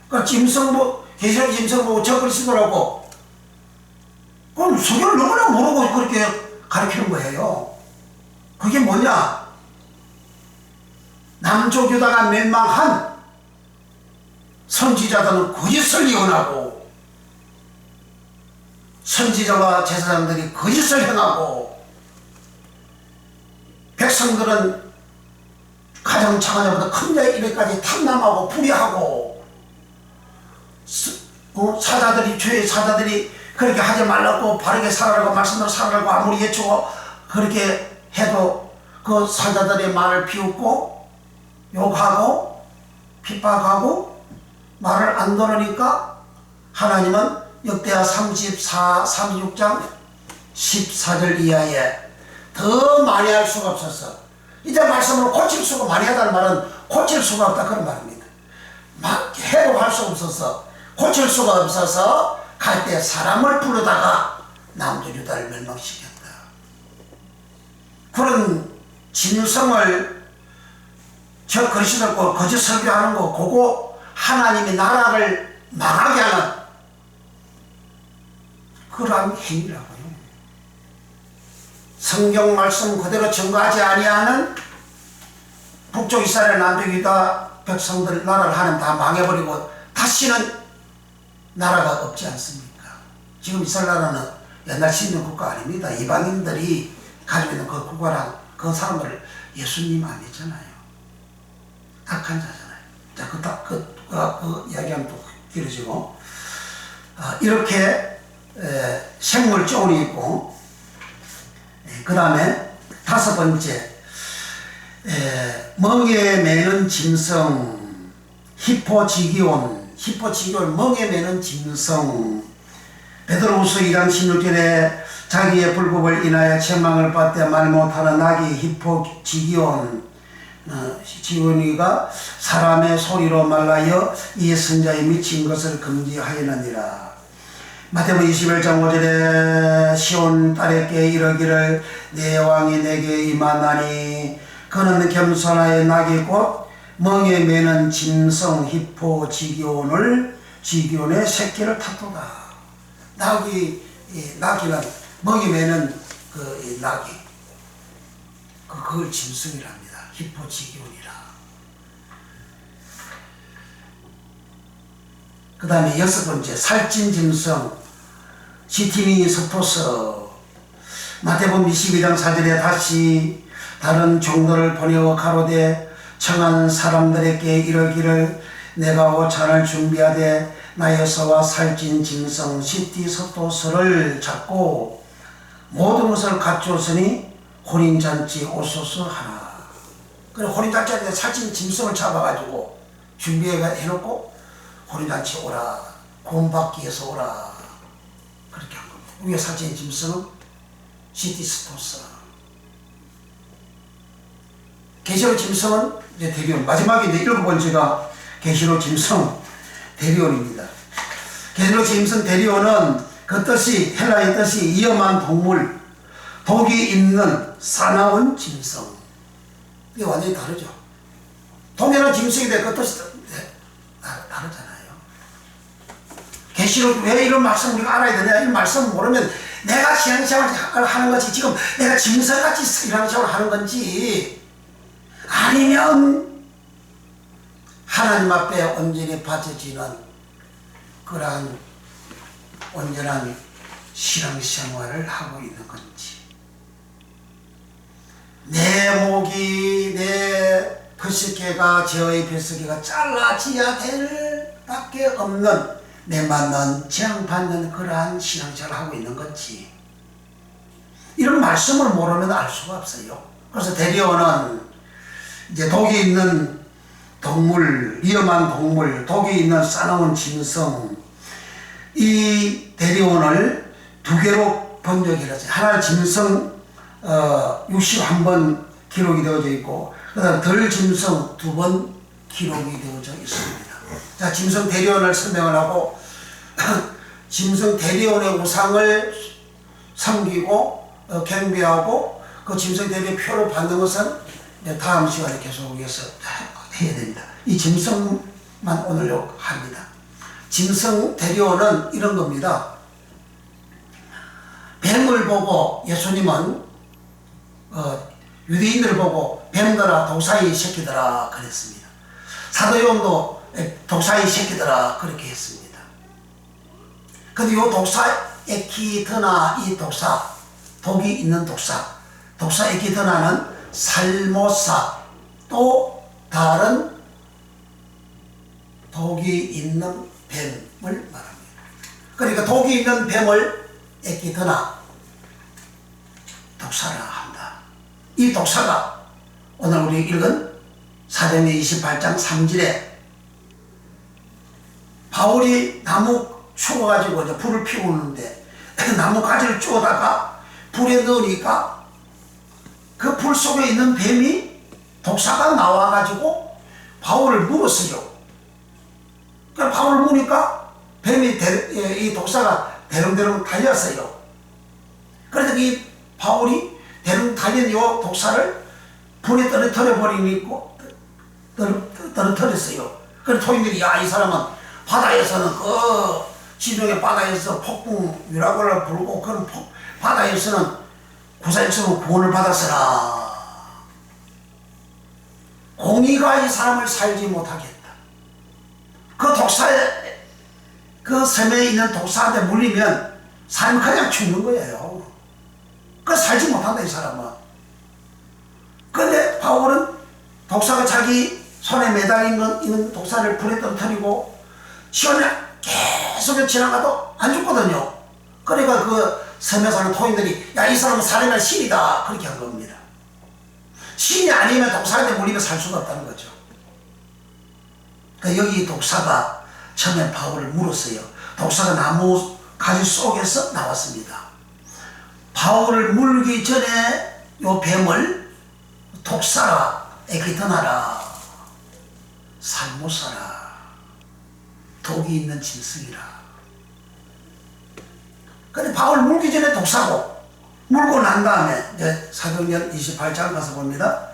그러니까 짐승 계시록 짐승 보고 저 그리스도라고 그럼 성경을 너무나 모르고 그렇게 가르치는 거예요. 그게 뭐냐? 남쪽 유다가 멸망한 선지자들은 거짓을 예언하고 선지자와 제사장들이 거짓을 행하고 백성들은 가장 착한 자보다 큰 자의 입에까지 탐남하고 불의하고 사자들이 죄의 사자들이 그렇게 하지 말라고 바르게 살아라고 말씀대로 살아라고 아무리 예초고 그렇게 해도 그 사자들의 말을 비웃고 욕하고 핍박하고 말을 안 들으니까 하나님은 역대하 36장 14절 이하에 더 많이 할 수가 없었어. 이제 말씀으로 고칠 수가 많이 하다는 말은 고칠 수가 없다 그런 말입니다. 막 해도 할 수 없어서 고칠 수가 없어서 갈 때 사람을 부르다가 남쪽 유다를 멸망시켰다. 그런 짐승을 저 그리스도를 거짓 설교하는 거 그거 하나님이 나라를 망하게 하는 그러한 행위라고요. 성경 말씀 그대로 증거하지 아니하는 북쪽 이스라엘 남쪽 유다 백성들 나라를 하나님 다 망해버리고 다시는 나라가 없지 않습니까? 지금 이스라엘 나라는 옛날 신명 국가 아닙니다. 이방인들이 가지고 있는 그 국가랑 그 사람들을 예수님 안 믿잖아요. 악한 자잖아요. 자, 그 이야기하면 또 길어지고 이렇게 생물 쪼은이 있고 그 다음에 5번째 멍에 매는 짐승 히포지기온 멍에 매는 짐승 베드로후서 2장 16절에 자기의 불법을 인하여 책망을 받되 말 못하는 나귀 지온이가 사람의 소리로 말하여 이 선자에 미친 것을 금지하였느니라. 마태복음 21장 5절에 시온 딸에게 이르기를 내 왕이 내게 임하나니 그는 겸손하여 나귀 곧 멍에 매는 짐승 히포지기온의 새끼를 탔도다. 나귀는 멍에 매는 그 나귀 그걸 짐승이랍니다. 히포지기온이라. 그 다음에 6번째 살찐 짐승 시티니 스토스 마태복음 22장 4절에 다시 다른 종들을 보내어 가로되 청한 사람들에게 이르기를 내가 오찬을 준비하되 나여서와 살찐 짐승 시티스토스를 잡고 모든 것을 갖추었으니 혼인잔치 오소서 하라. 그래 혼인잔치한테 살찐 짐승을 잡아가지고 준비해놓고 혼인잔치 오라, 구원받기 위해서 오라 그렇게 한 겁니다. 위에 살찐 짐승은 시티스토스. 계시록 짐승은 이제 대리온. 마지막에 이제 7번째가 계시록 짐승 대리온입니다. 계시록 짐승 대리온은 그 뜻이 헬라의 뜻이 위험한 동물, 독이 있는 사나운 짐승. 이게 완전히 다르죠. 동일한 짐승인데 그 뜻이 다르잖아요. 계시록 왜 이런 말씀 우리가 알아야 되냐? 이 말씀 모르면 내가 신앙생활을 하는 건지 지금 내가 짐승같이 신앙생활을 하는 건지 아니면 하나님 앞에 온전히 바쳐지는 그러한 온전한 신앙생활을 하고 있는 건지, 내 목이 내 뱃속개가 저의 뱃속개가 잘라져야 될 밖에 없는 내 맞는 제한받는 그러한 신앙생활을 하고 있는 건지, 이런 말씀을 모르면 알 수가 없어요. 그래서 대리원은 이제 독이 있는 동물, 위험한 동물, 독이 있는 싸나운 짐승, 이 대리원을 두 개로 번역해놨어요. 하나는 짐승 61번 기록이 되어져 있고, 그 다음 덜 짐승 2번 기록이 되어져 있습니다. 자, 짐승 대리원을 설명을 하고, 짐승 대리원의 우상을 섬기고 경배하고 그 짐승 대리의 표를 받는 것은 다음 시간에 계속해서 해야 됩니다. 이 짐승만 오늘 합니다. 짐승 대리원은 이런 겁니다. 뱀을 보고 예수님은 유대인들을 보고 뱀들아 독사의 새끼들아 그랬습니다. 사도 요한도 독사의 새끼들아 그렇게 했습니다. 근데 이 독사 에키드나, 이 독사, 독이 있는 독사 에키드나는 살모사, 또 다른 독이 있는 뱀을 말합니다. 그러니까 독이 있는 뱀을 에키드나, 독사라 한다. 이 독사가 오늘 우리 읽은 사도행전 28장 3절에 바울이 나무 추워가지고 이제 불을 피우는데 나무 가지를 쪼다가 불에 넣으니까 그 불 속에 있는 뱀이, 독사가 나와가지고 바울을 물었어요. 그러니까 바울을 무니까 뱀이 이 독사가 대롱대롱 달렸어요. 그래서 이 바울이 대롱 달린 이 독사를 불에 떨어뜨렸어요. 그래서 토인들이 야, 이 사람은 바다에서는 지중해 바다에서 폭풍 유라굴을 불고 그런 바다에서는 구사역으로 구원을 받았으나 공의가 이 사람을 살지 못하겠다. 그 섬에 있는 독사한테 물리면 사람이 그냥 죽는 거예요. 그 살지 못한다, 이 사람은. 근데 바울은 독사가 자기 손에 매달린 있는 독사를 불에 떨어뜨리고 시원해 계속 지나가도 안 죽거든요. 그러니까 그 섬에 사는 토인들이 야, 이 사람은 살인할 신이다 그렇게 한 겁니다. 신이 아니면 독사한테 물리면 살 수가 없다는 거죠. 그러니까 여기 독사가 처음에 바울을 물었어요. 독사가 나무 가지 속에서 나왔습니다. 바울을 물기 전에 요 뱀을 독사라, 에키드나라, 살모사라, 독이 있는 짐승이라. 근데 바울 물기 전에 독사고, 물고 난 다음에, 이제 사도행전 28장 가서 봅니다.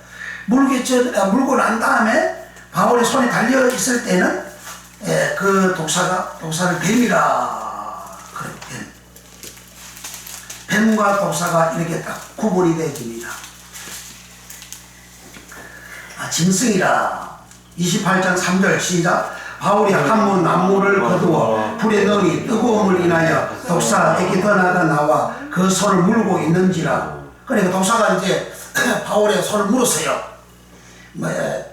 물고 난 다음에 바울의 손에 달려 있을 때는 그 독사를 뱀이라 그래. 뱀과 독사가 이렇게 딱 구분이 되어집니다. 짐승이라. 28장 3절 시작. 바울이 한문 나무를 거두어 불에 넣으니 뜨거움을 인하여 독사 에키드나가 나와 그 손을 물고 있는지라. 그러니까 독사가 이제 바울의 손을 물었어요.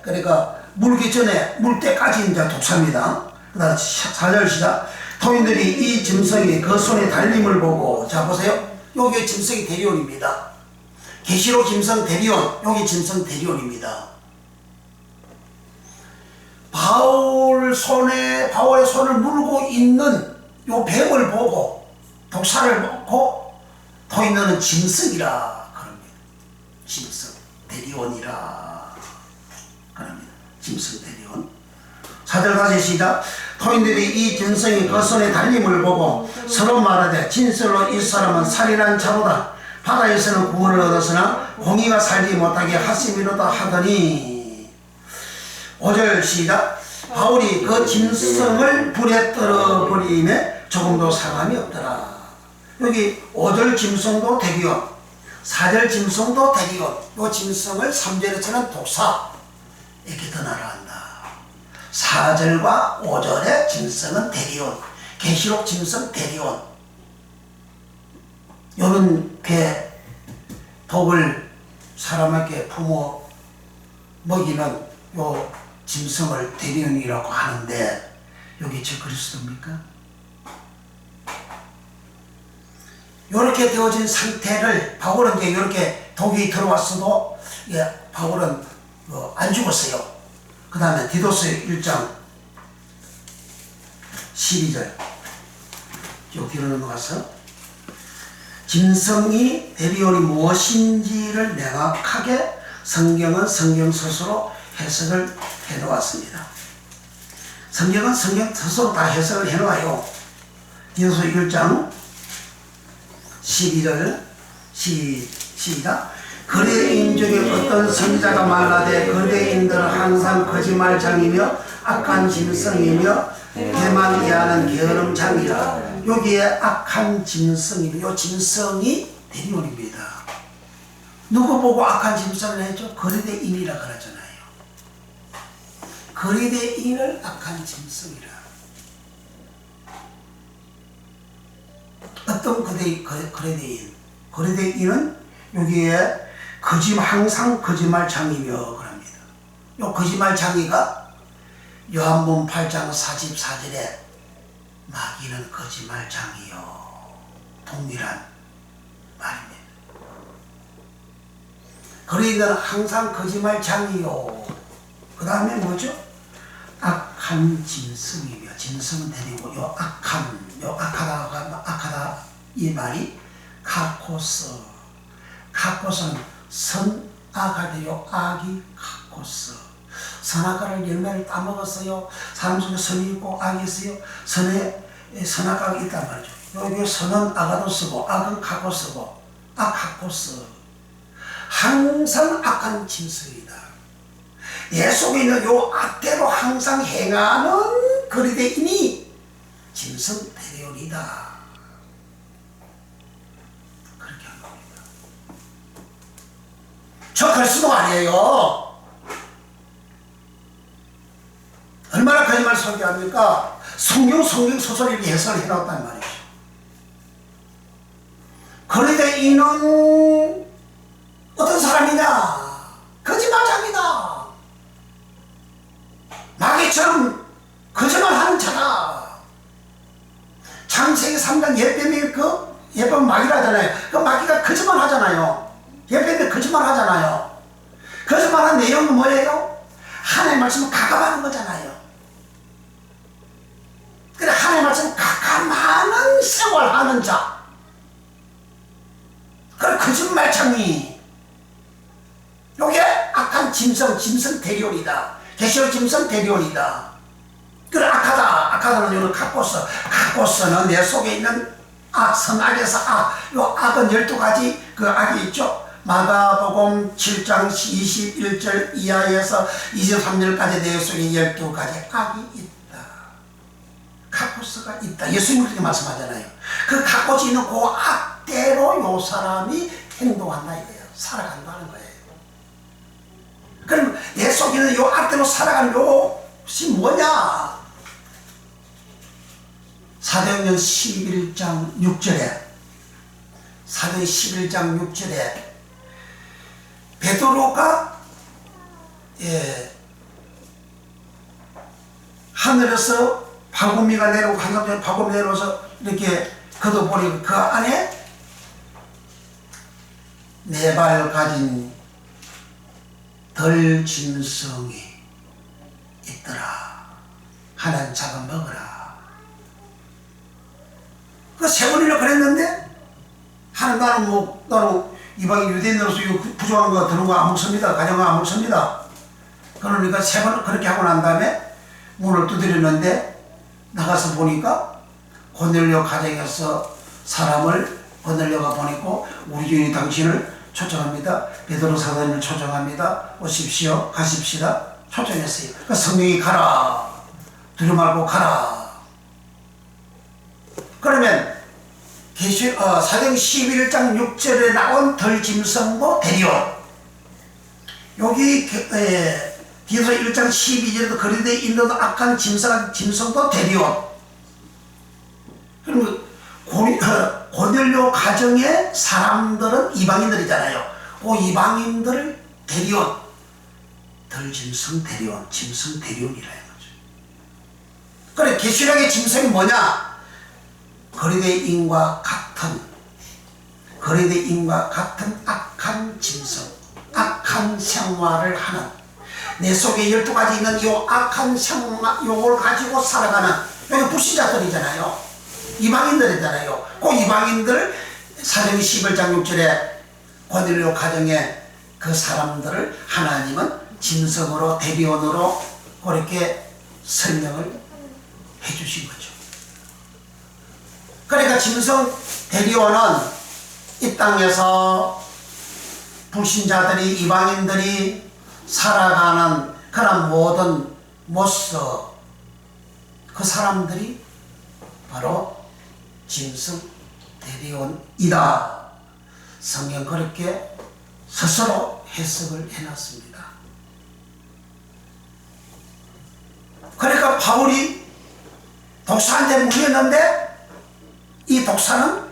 그러니까 물기 전에 물 때까지 이제 독사입니다. 그 다음 4절 시작. 토인들이 이 짐승이 그 손에 달림을 보고, 자 보세요. 여기 짐승이 대리온입니다. 계시록 짐승 대리온, 여기 짐승 대리온입니다. 바울의 손을 물고 있는 요 뱀을 보고, 독사를 보고 토인들은 짐승이라 그럽니다. 짐승 대리온이라 그럽니다. 짐승 대리온. 4절 다시 시작. 토인들이 이 짐승이 그 손에 달림을 보고 서로 말하되 진실로 이 사람은 살인한 자로다. 바다에서는 구원을 얻었으나 공의가 살지 못하게 하심이로다 하더니. 5절 시작. 바울이 그 짐승을 불에 떨어버림에 조금도 상함이 없더라. 여기 5절 짐승도 대리온, 4절 짐승도 대리온. 이 짐승을 3절에서는 독사 에키드나라 한다. 4절과 5절의 짐승은 대리온, 계시록 짐승 대리온, 요런 개 독을 사람에게 품어 먹이는 요 짐승을 대리인이라고 하는데 여기 저 그리스도입니까? 요렇게 되어진 상태를 바울은 이제 이렇게 독이 들어왔어도 바울은 안 죽었어요. 그 다음에 디도서 1장 12절 쭉 뒤로 넘어가서 짐승이 대리온이 무엇인지를 명확하게 성경은 성경 스스로 해석을 해놓았습니다. 성경은 성경 스스로 다 해석을 해놓아요. 디도서 1장 12절 시작. 거래인 중에 어떤 선지자가 말하되 거래인들은 항상 거짓말장이며 악한 짐승이며 대만 이하는 게으름장이라. 여기에 악한 짐승이며 요 짐승이 대리온입니다. 누구 보고 악한 짐승을 했죠? 거래대인이라 그러잖아요. 거래대인을 악한 짐승이라. 어떤 거래대인? 거래대인은 여기에 항상 거짓말장이며 그럽니다. 요 거짓말장이가 요한복음 8장 44절에 마귀는 거짓말장이요 동일한 말입니다. 거래인은 항상 거짓말장이요. 그 다음에 뭐죠? 악한 짐승이며 짐승은 데리고 요 악하다 이 말이 카코스는 선악할 때요 악이 카코스. 선악과를 열매를 따먹었어요. 사람 속에 선이 있고 악이 있어요. 선악과가 있단 말이죠. 여기 선은 아가도 쓰고 악은 카코 쓰고 카코스. 항상 악한 짐승이다. 내 속에 있는 요 악대로 항상 행하는 거리대인이 짐승 대리온이다. 그렇게 한 겁니다. 저 그리스도 아니에요. 얼마나 거짓말 설교합니까? 성경 소설 이렇게 해석을 해놨단 말이죠. 거리대인은 어떤 사람이냐? 거짓말장이다. 마귀처럼 거짓말하는 자다. 창세기 3장 예뱀이 예뱀 마귀라 하잖아요. 그 마귀가 거짓말 하잖아요. 예뱀이 거짓말 하잖아요. 거짓말한 내용은 뭐예요? 하나님의 말씀을 가감하는 거잖아요. 그래, 하나님의 말씀을 가감하는 생활하는 자. 그래, 거짓말장이. 요게 악한 짐승 대리온이다. 계시록 짐승 대리온이다. 그래, 악하다는 요는 카코스는 내 속에 있는 선악에서 요 악은 12가지 그 악이 있죠. 마가복음 7장 21절 이하에서 23절까지 내 속에 12가지 악이 있다. 카코스가 있다. 예수님이 그렇게 말씀하잖아요. 그 카코스 있는 그 악대로 요 사람이 행동한다 이거예요. 살아간다는 거예요. 그럼 내 속에 있는 요 악대로 살아가는 것이 뭐냐? 사도행전 11장 6절에 사도행 11장 6절에 베드로가 하늘에서 바구미가 내려오고 한상전에 바구미 내려와서 이렇게 걷어보니 그 안에 4발 가진 덜 짐승이 있더라. 하나는 잡아먹어라. 그 3번이나 그랬는데 나는 이방인 유대인으로서 이거 부족한 거 드는 거 안 먹습니다. 가정은 안 먹습니다. 그러니까 3번 그렇게 하고 난 다음에 문을 두드렸는데 나가서 보니까 고넬료 가정에서 사람을 고넬료가 보냈고 우리 주인이 당신을 초청합니다. 베드로 사도님을 초청합니다. 오십시오. 가십시다. 초청했어요. 그러니까 성령이 가라. 두려워 말고 가라. 그러면 사도행 11장 6절에 나온 덜짐승도 대리온. 여기 디도서 1장 12절에도 거리대에 있는 악한 짐승도 대리온. 그럼 그 고넬료 가정의 사람들은 이방인들이잖아요. 그 이방인들을 데려온 덜짐승 데려온 짐승 데려온이라 해가지고. 그래 계시록의 짐승이 뭐냐? 거리대인과 같은 악한 짐승, 악한 생활을 하는, 내 속에 12가지 있는 이 악한 생활을 가지고 살아가는, 여기 불신자들이잖아요. 이방인들이잖아요. 그 이방인들 사도행전 11장 6절에 고넬료 가정의 그 사람들을 하나님은 짐승으로 대리원으로 그렇게 설명을 해주신 거죠. 그러니까 짐승 대리원은 이 땅에서 불신자들이, 이방인들이 살아가는 그런 모든 모습, 그 사람들이 바로 짐승 대리원이다. 성경 그렇게 스스로 해석을 해놨습니다. 그러니까 바울이 독사한테 물렸는데 이 독사는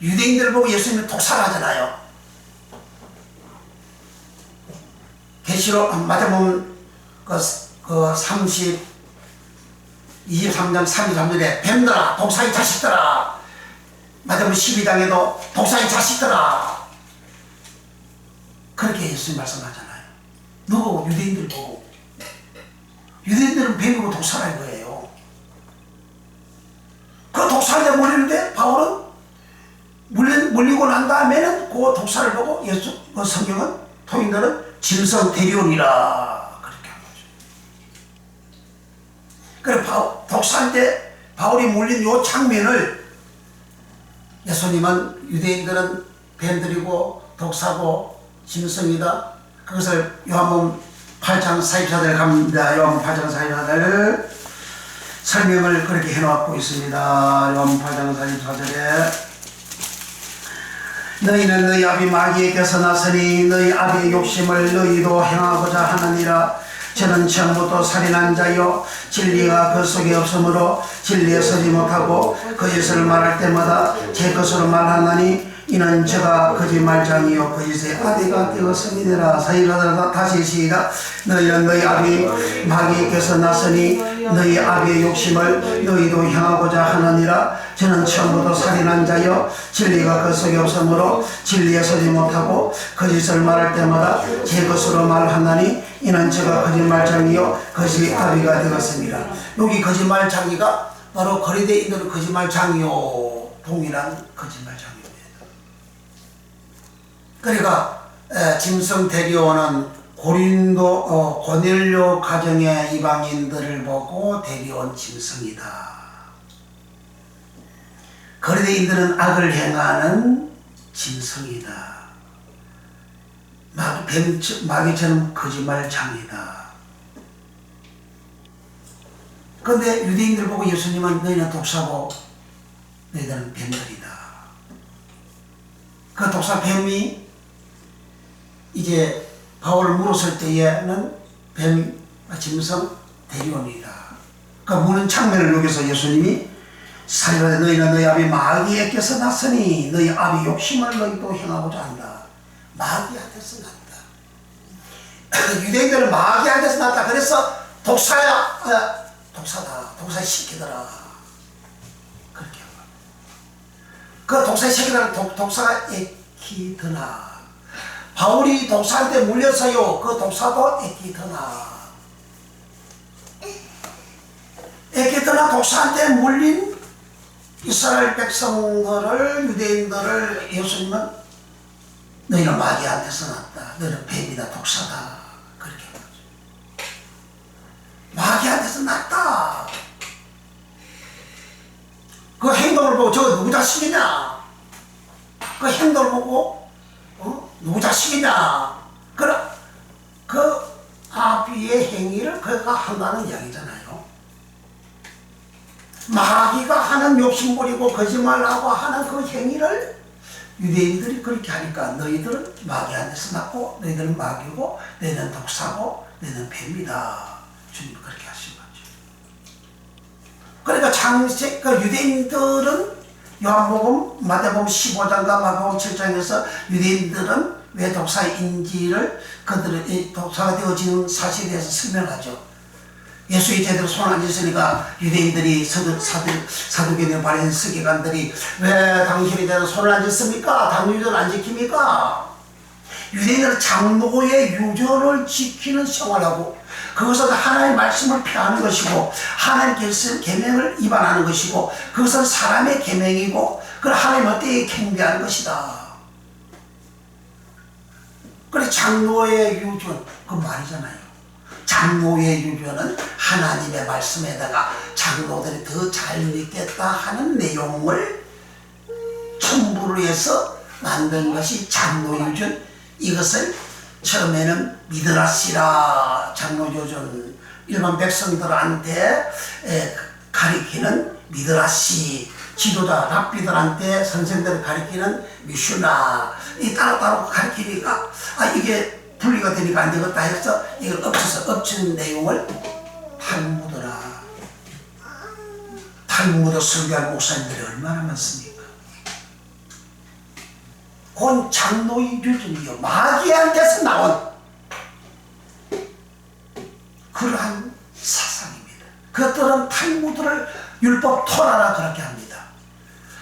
유대인들 보고 예수님이 독사를 하잖아요. 계시록 마태복음 그 23장 33절에 뱀들아 독사의 자식들아, 마태복음 12장에도 독사의 자식들아, 그렇게 예수님 말씀하잖아요. 누구? 유대인들 보고. 유대인들은 뱀이고 독사라는 거예요. 그 독사한테 물리는데 바울은 물리고 난 다음에는 그 독사를 보고 그 성경은 토인들은 짐승 대리온이라 그렇게 한 거죠. 그래 독사한테 바울이 물린 요 장면을 예수님은 유대인들은 뱀들이고 독사고 짐승이다. 그것을 요한복음 8장 44절 갑니다. 요한복음 8장 44절 설명을 그렇게 해놓고 있습니다. 요한복음 8장 44절에 너희는 너희 아비 마귀에게서 났으니 너희 아비의 욕심을 너희도 행하고자 하느니라. 저는 처음부터 살인한 자요 진리가 그 속에 없으므로 진리에 서지 못하고 거짓을 말할 때마다 제 것으로 말하나니 이는 저가 거짓말장이요 거짓의 아비가 되었음이니라. 사이가다 다시 시작. 너희는 너희 아비 마귀에게서 났으니 너희 아비의 욕심을 너희도 행하고자 하느니라. 저는 처음부터 살인한 자여 진리가 그 속에 없으므로 진리에 서지 못하고 거짓을 말할 때마다 제 것으로 말하나니 이는 저가 거짓말장이요 거짓의 아비가 되었습니다. 여기 거짓말장이가 바로 거리대인들은 거짓말장이요 동일한 거짓말장이입니다. 그러니까 짐승 대리원은 고넬료 가정의 이방인들을 보고 대리온 짐승이다. 거리대인들은 악을 행하는 짐승이다. 마귀처럼 거짓말장이다. 그런데 유대인들 보고 예수님은 너희는 독사고 너희들은 뱀들이다. 그 독사 뱀이 이제 바울을 물었을 때에는 뱀, 짐승 대리원이다. 그 무는 장면을 여기서 예수님이 사리라 너희는 너희 아비 마귀에게서 났으니 너희 아비 욕심을 너희도 행하고자 한다. 마귀한테서 났다. 유대인들은 마귀한테서 났다. 그래서 독사야, 독사의 새끼들아. 그렇게 한 거야. 그 독사의 새끼들은 독사가 에키드나. 바울이 독사한테 물렸어요. 그 독사도 에키드나. 에키드나 독사한테 물린 이스라엘 백성들을, 유대인들을 예수님은 너희는 마귀한테서 났다. 너희는 뱀이다, 독사다. 그렇게 말하죠. 마귀한테서 났다. 그 행동을 보고 저거 누구 자식이냐? 그 행동을 보고 누구 자식이냐? 그 아비의 행위를 그가 한다는 이야기잖아요. 마귀가 하는 욕심부리고 거짓말하고 하는 그 행위를 유대인들이 그렇게 하니까 너희들은 마귀한테서 났고 너희들은 마귀고 너희는 독사고 너희는 뱀이다. 주님 그렇게 하신 거죠. 그러니까 그 유대인들은 요한복음, 마태복음 15장과 마가복음 7장에서 유대인들은 왜 독사인지를 그들의 독사가 되어지는 사실에 대해서 설명하죠. 예수의 제대로 손 안 씻으니까 유대인들이 사두개인을 발휘한 서기관들이 왜 당신이 제대로 손을 안 씻습니까? 당유전을 안 지킵니까? 유대인들은 장로의 유전을 지키는 생활하고 그것은 하나님의 말씀을 피하는 것이고 하나님 계명을 위반하는 것이고 그것은 사람의 계명이고 그걸 하나님 어떻게 경배하는 것이다. 그래 장로의 유전 그 말이잖아요. 장로의 유전은 하나님의 말씀에다가 장로들이 더 잘 믿겠다 하는 내용을 첨부를 해서 만든 것이 장로 유전. 이것을 처음에는 미드라시라 장로 유전 일반 백성들한테 가리키는 미드라시 지도자 랍비들한테 선생들을 가리키는 미슈나 이 따로따로 가리키니까 이게 분리가 되니까 안 되겠다 해서 이걸 엎친 내용을 탈무드 설교한 목사님들이 얼마나 많습니까? 그건 장로의 유전이요 마귀한테서 나온 그러한 사상입니다. 그것들은 탈무드를 율법 토라라 그렇게 합니다.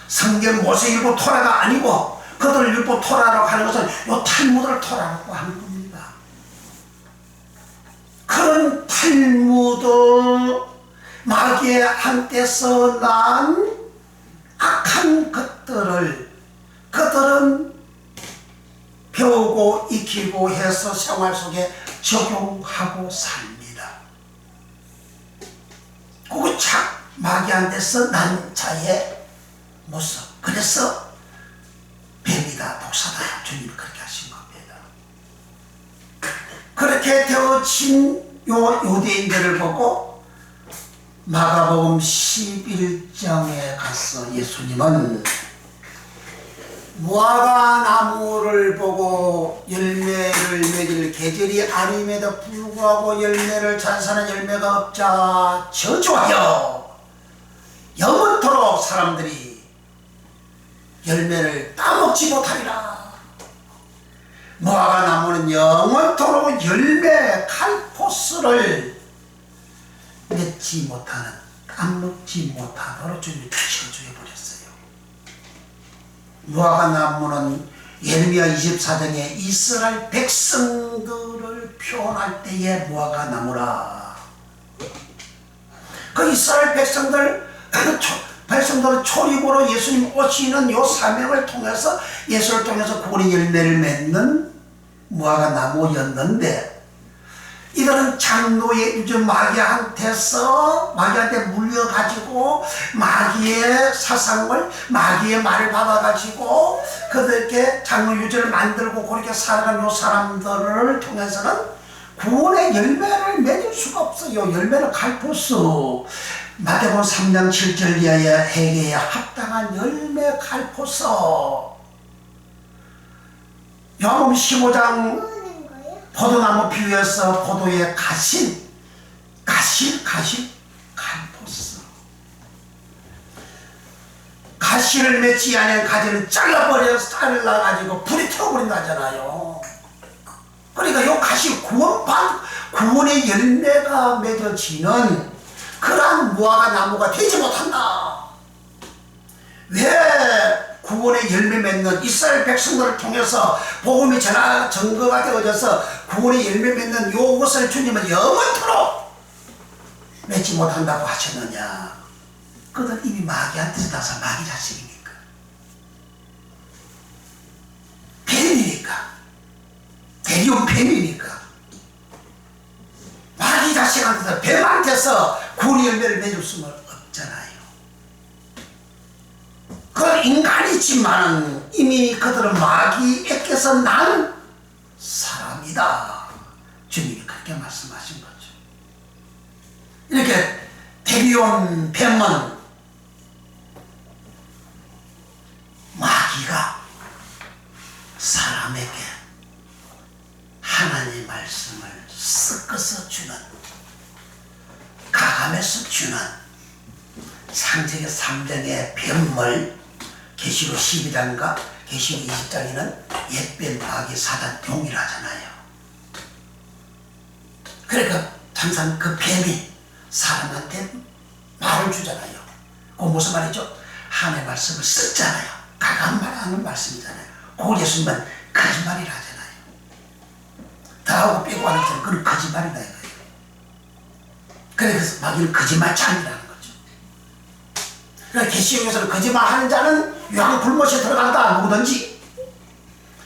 성경 모세율법 토라가 아니고 그들을 율법 토라라고 하는 것은 요 탈무드를 토라라고 하는 겁니다. 그런 탈무드 마귀의 한때서 난 악한 것들을 그들은 배우고 익히고 해서 생활 속에 적용하고 삽니다. 그거 참 마귀한테서 난 자의 모습. 그래서 뱀이다 독사다 주님이 그렇게 하신 겁니다. 그렇게 되어진 요 유대인들을 보고 마가복음 11장에 가서 예수님은 무화과 나무를 보고 열매를 맺을 계절이 아님에도 불구하고 열매를 찬사하는 열매가 없자 저주하여 영원토록 사람들이 열매를 따먹지 못하리라. 무화과 나무는 영원토록 열매 칼포스를 맺지 못하는 따먹지 못하도록 주님이 저주해 버렸어요. 무화과 나무는 예레미야 24장에 이스라엘 백성들을 표현할 때의 무화과 나무라. 그 이스라엘 백성들은 초립으로 예수님 오시는 요 사명을 통해서 예수를 통해서 구원의 열매를 맺는 무화과 나무였는데 이들은 장로의 유전 마귀한테 물려가지고 마귀의 사상을 마귀의 말을 받아가지고 그들께 장로 유전을 만들고 그렇게 살아가는 요 사람들을 통해서는 구원의 열매를 맺을 수가 없어요. 열매는 칼포스. 마태복음 3장 7절 이하의 회개에 합당한 열매 칼포스. 요한복음 15장 포도나무 비유에서 포도의 가실 칼포스. 가시를 맺지 않은 가지는 잘라가지고 불이 태워버린다잖아요. 그러니까 요 가시 구원의 열매가 맺어지는 그러한 무화과 나무가 되지 못한다. 왜 구원의 열매 맺는 이스라엘 백성들을 통해서 복음이 전거가 되어져서 구원의 열매 맺는 요것을 주님은 영원토록 맺지 못한다고 하셨느냐. 그들 이미 마귀한테서 나서 마귀 자식이니까 뱀이니까 대리온 뱀이니까 마귀 자식한테서 뱀한테서 구원의 열매를 맺을 수는 없잖아요. 그 인간이지만 이미 그들은 마귀에게서 난 사람이다. 주님이 그렇게 말씀하신 거죠. 이렇게 대리온 뱀은 마귀가 사람에게 하나님의 말씀을 섞어서 주는, 가감해서 주는 상세기 3장의 뱀물, 계시록 12장과 계시록 20장에는 옛뱀, 마귀, 사단 동일하잖아요. 그러니까 항상 그 뱀이 사람한테 말을 주잖아요. 그 무슨 말이죠? 하나님의 말씀을 썼잖아요. 가감 말하는 말씀이잖아요. 그걸 예수님은 거짓말이라 하잖아요. 다하고 빼고 하는 것은 그건 거짓말이라 이거예요. 그래서 마귀는 거짓말장이라는 거죠. 그러니까 계시록에서는 거짓말하는 자는 유황 불못에 들어간다, 누구든지.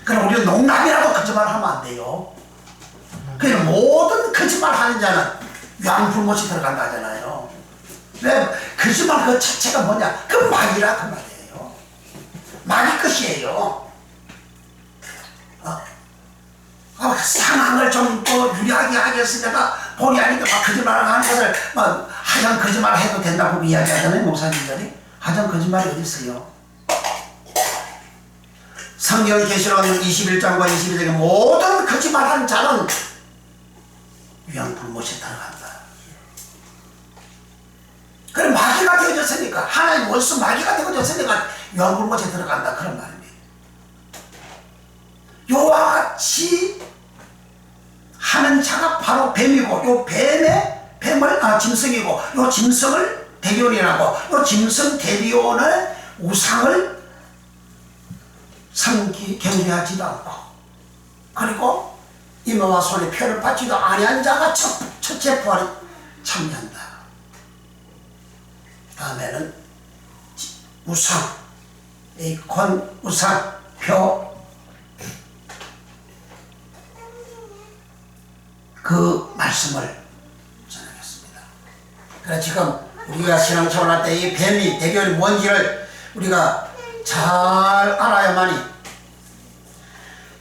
그럼 우리는 농담이라도 거짓말하면 안 돼요. 그러니까 모든 거짓말하는 자는 유황 불못에 들어간다 하잖아요. 왜? 거짓말 그 자체가 뭐냐? 그 마귀라 그 말이에요. 마귀 것이에요. 상황을 좀 유리하게 하기 위해서 내가 본의 아니게 막 거짓말을 하는 것을 막 하여간 거짓말 해도 된다고 이야기하잖아요. 목사님들이. 하여간 거짓말이 어디 있어요? 성경 계시록 21장과 22장에 모든 거짓말하는 자는 유황 불못에 들어간다. 그럼 마귀가 되어졌으니까, 하나님 원수 마귀가 되어졌으니까 유황 불못에 들어간다, 그런 말입니다. 요와 같이 하는 자가 바로 뱀이고, 요 뱀을 짐승이고, 요 짐승을 대리온이라고, 요 짐승 대리온의 우상을 경배하지도 않고, 그리고 이마와 손에 표를 받지도 아니한 자가 첫째 부활에 참여한다. 다음에는 우상, 권, 우상, 표, 그 말씀을 전하겠습니다. 그래서 지금 우리가 신앙생활 할 때 이 뱀이 대결이 뭔지를 우리가 잘 알아야만이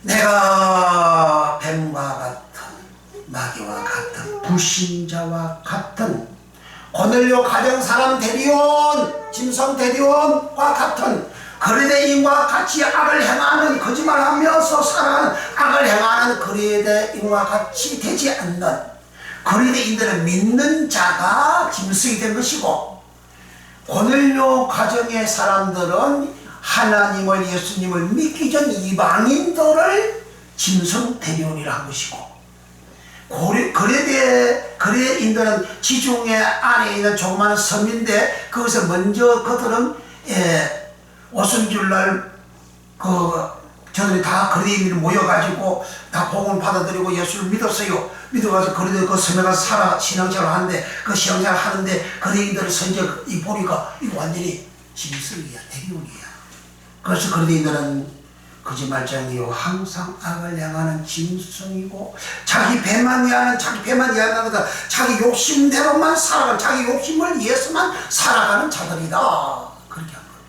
내가 뱀과 같은, 마귀와 같은, 불신자와 같은, 고넬료 가정사람 대리온, 짐승 대리온과 같은 거리대인과 같이 악을 행하는, 거짓말하면서 살아가는, 악을 행하는 거리대인과 같이 되지 않는, 거리대인들은 믿는 자가 짐승이 된 것이고, 고넬료 가정의 사람들은 하나님을, 예수님을 믿기 전 이방인들을 짐승 대리온이라 한 것이고, 거리대인들은 지중해 안에 있는 조그마한 섬인데, 거기서 먼저 그들은 오순절날 저들이 다 거리대인들이 모여가지고 다 복음을 받아들이고 예수를 믿었어요. 믿어가지고 거리대 그 섬에 가서 신앙생활을 하는데, 그 신앙생활을 하는데 거리대인들을 선제 이 보니까 이거 완전히 짐승이야, 대리온이야. 그래서 거리대인들은 거짓말장이요, 항상 악을 향하는 짐승이고, 자기 배만 위하는, 자기 욕심대로만 살아가는, 자기 욕심을 위해서만 살아가는 자들이다, 그렇게 한 거예요.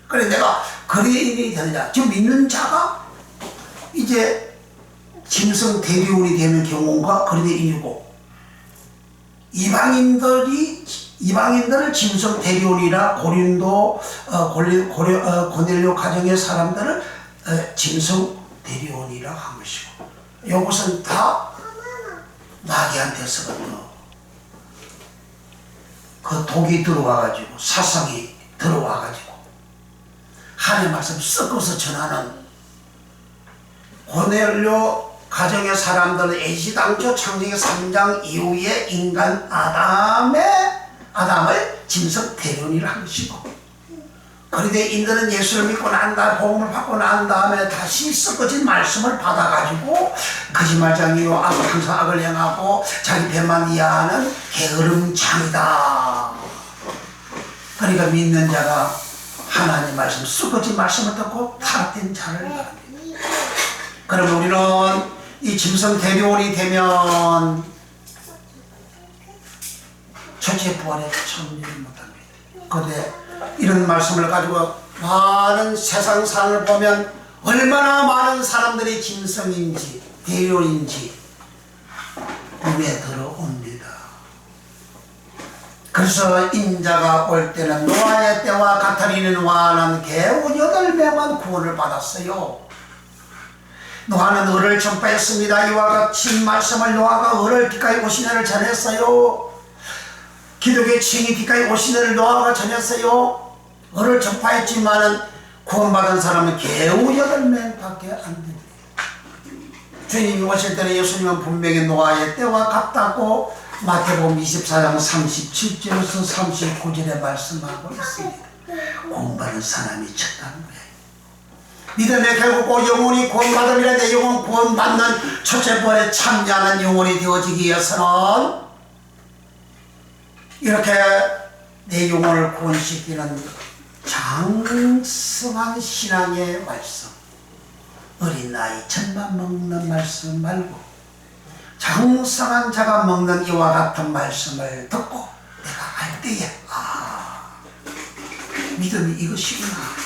그래 내가 거리대인이 되느냐, 지금 믿는 자가 이제 짐승 대리온이 되는 경우가 거리대인이고, 이방인들을 짐승 대리온이라, 고넬료 가정의 사람들을 짐승 대리온이라 한 것이고, 이것은 다 마귀한테서부터 그 독이 들어와가지고, 사성이 들어와가지고 하나님의 말씀 섞어서 전하는, 고넬료 가정의 사람들은 애시당초 창세기 3장 이후에 인간 아담을 짐승 대리온이라 한 것이고, 거리대인들은 예수를 믿고 난 다음에, 복음을 받고 난 다음에 다시 섞어진 말씀을 받아가지고 거짓말장이요, 항상 악을 행하고 자기 배만 이해하는 게으름장이다. 그러니까 믿는 자가 하나님 말씀, 섞어진 말씀을 듣고 타락된 자를 말합니다. 그러면 우리는 이 짐승 대리온이 되면 첫째 부활에 참여를 못합니다. 그런데 이런 말씀을 가지고 많은 세상 상을 보면 얼마나 많은 사람들이 짐승인지 대리온인지 눈에 들어옵니다. 그래서 인자가 올 때는 노아의 때와 같으리니 노아는 겨우 8명만 구원을 받았어요. 노아는 을을 전파했습니다. 이와 같이 말씀을 노아가 을을 기꺼이 오시냐를 전했어요. 기독의 칭의기까지 오시는 노아가 전했어요. 어를 전파했지만은 구원받은 사람은 겨우 8명밖에 안 됩니다. 주님이 오실 때는 예수님은 분명히 노아의 때와 같다고 마태복음 24장 37절에서 39절에 말씀하고 있습니다. 구원받은 사람이 쳤다는 거예요. 믿음의 결국 영혼이 구원받음이라 내 영혼 구원받는 첫째 부활에 참여하는 영혼이 되어지기 위해서는 이렇게 내 영혼을 구원시키는 장성한 신앙의 말씀, 어린 나이 젖만 먹는 말씀 말고 장성한 자가 먹는 이와 같은 말씀을 듣고 내가 알 때에 믿음이 이것이구나.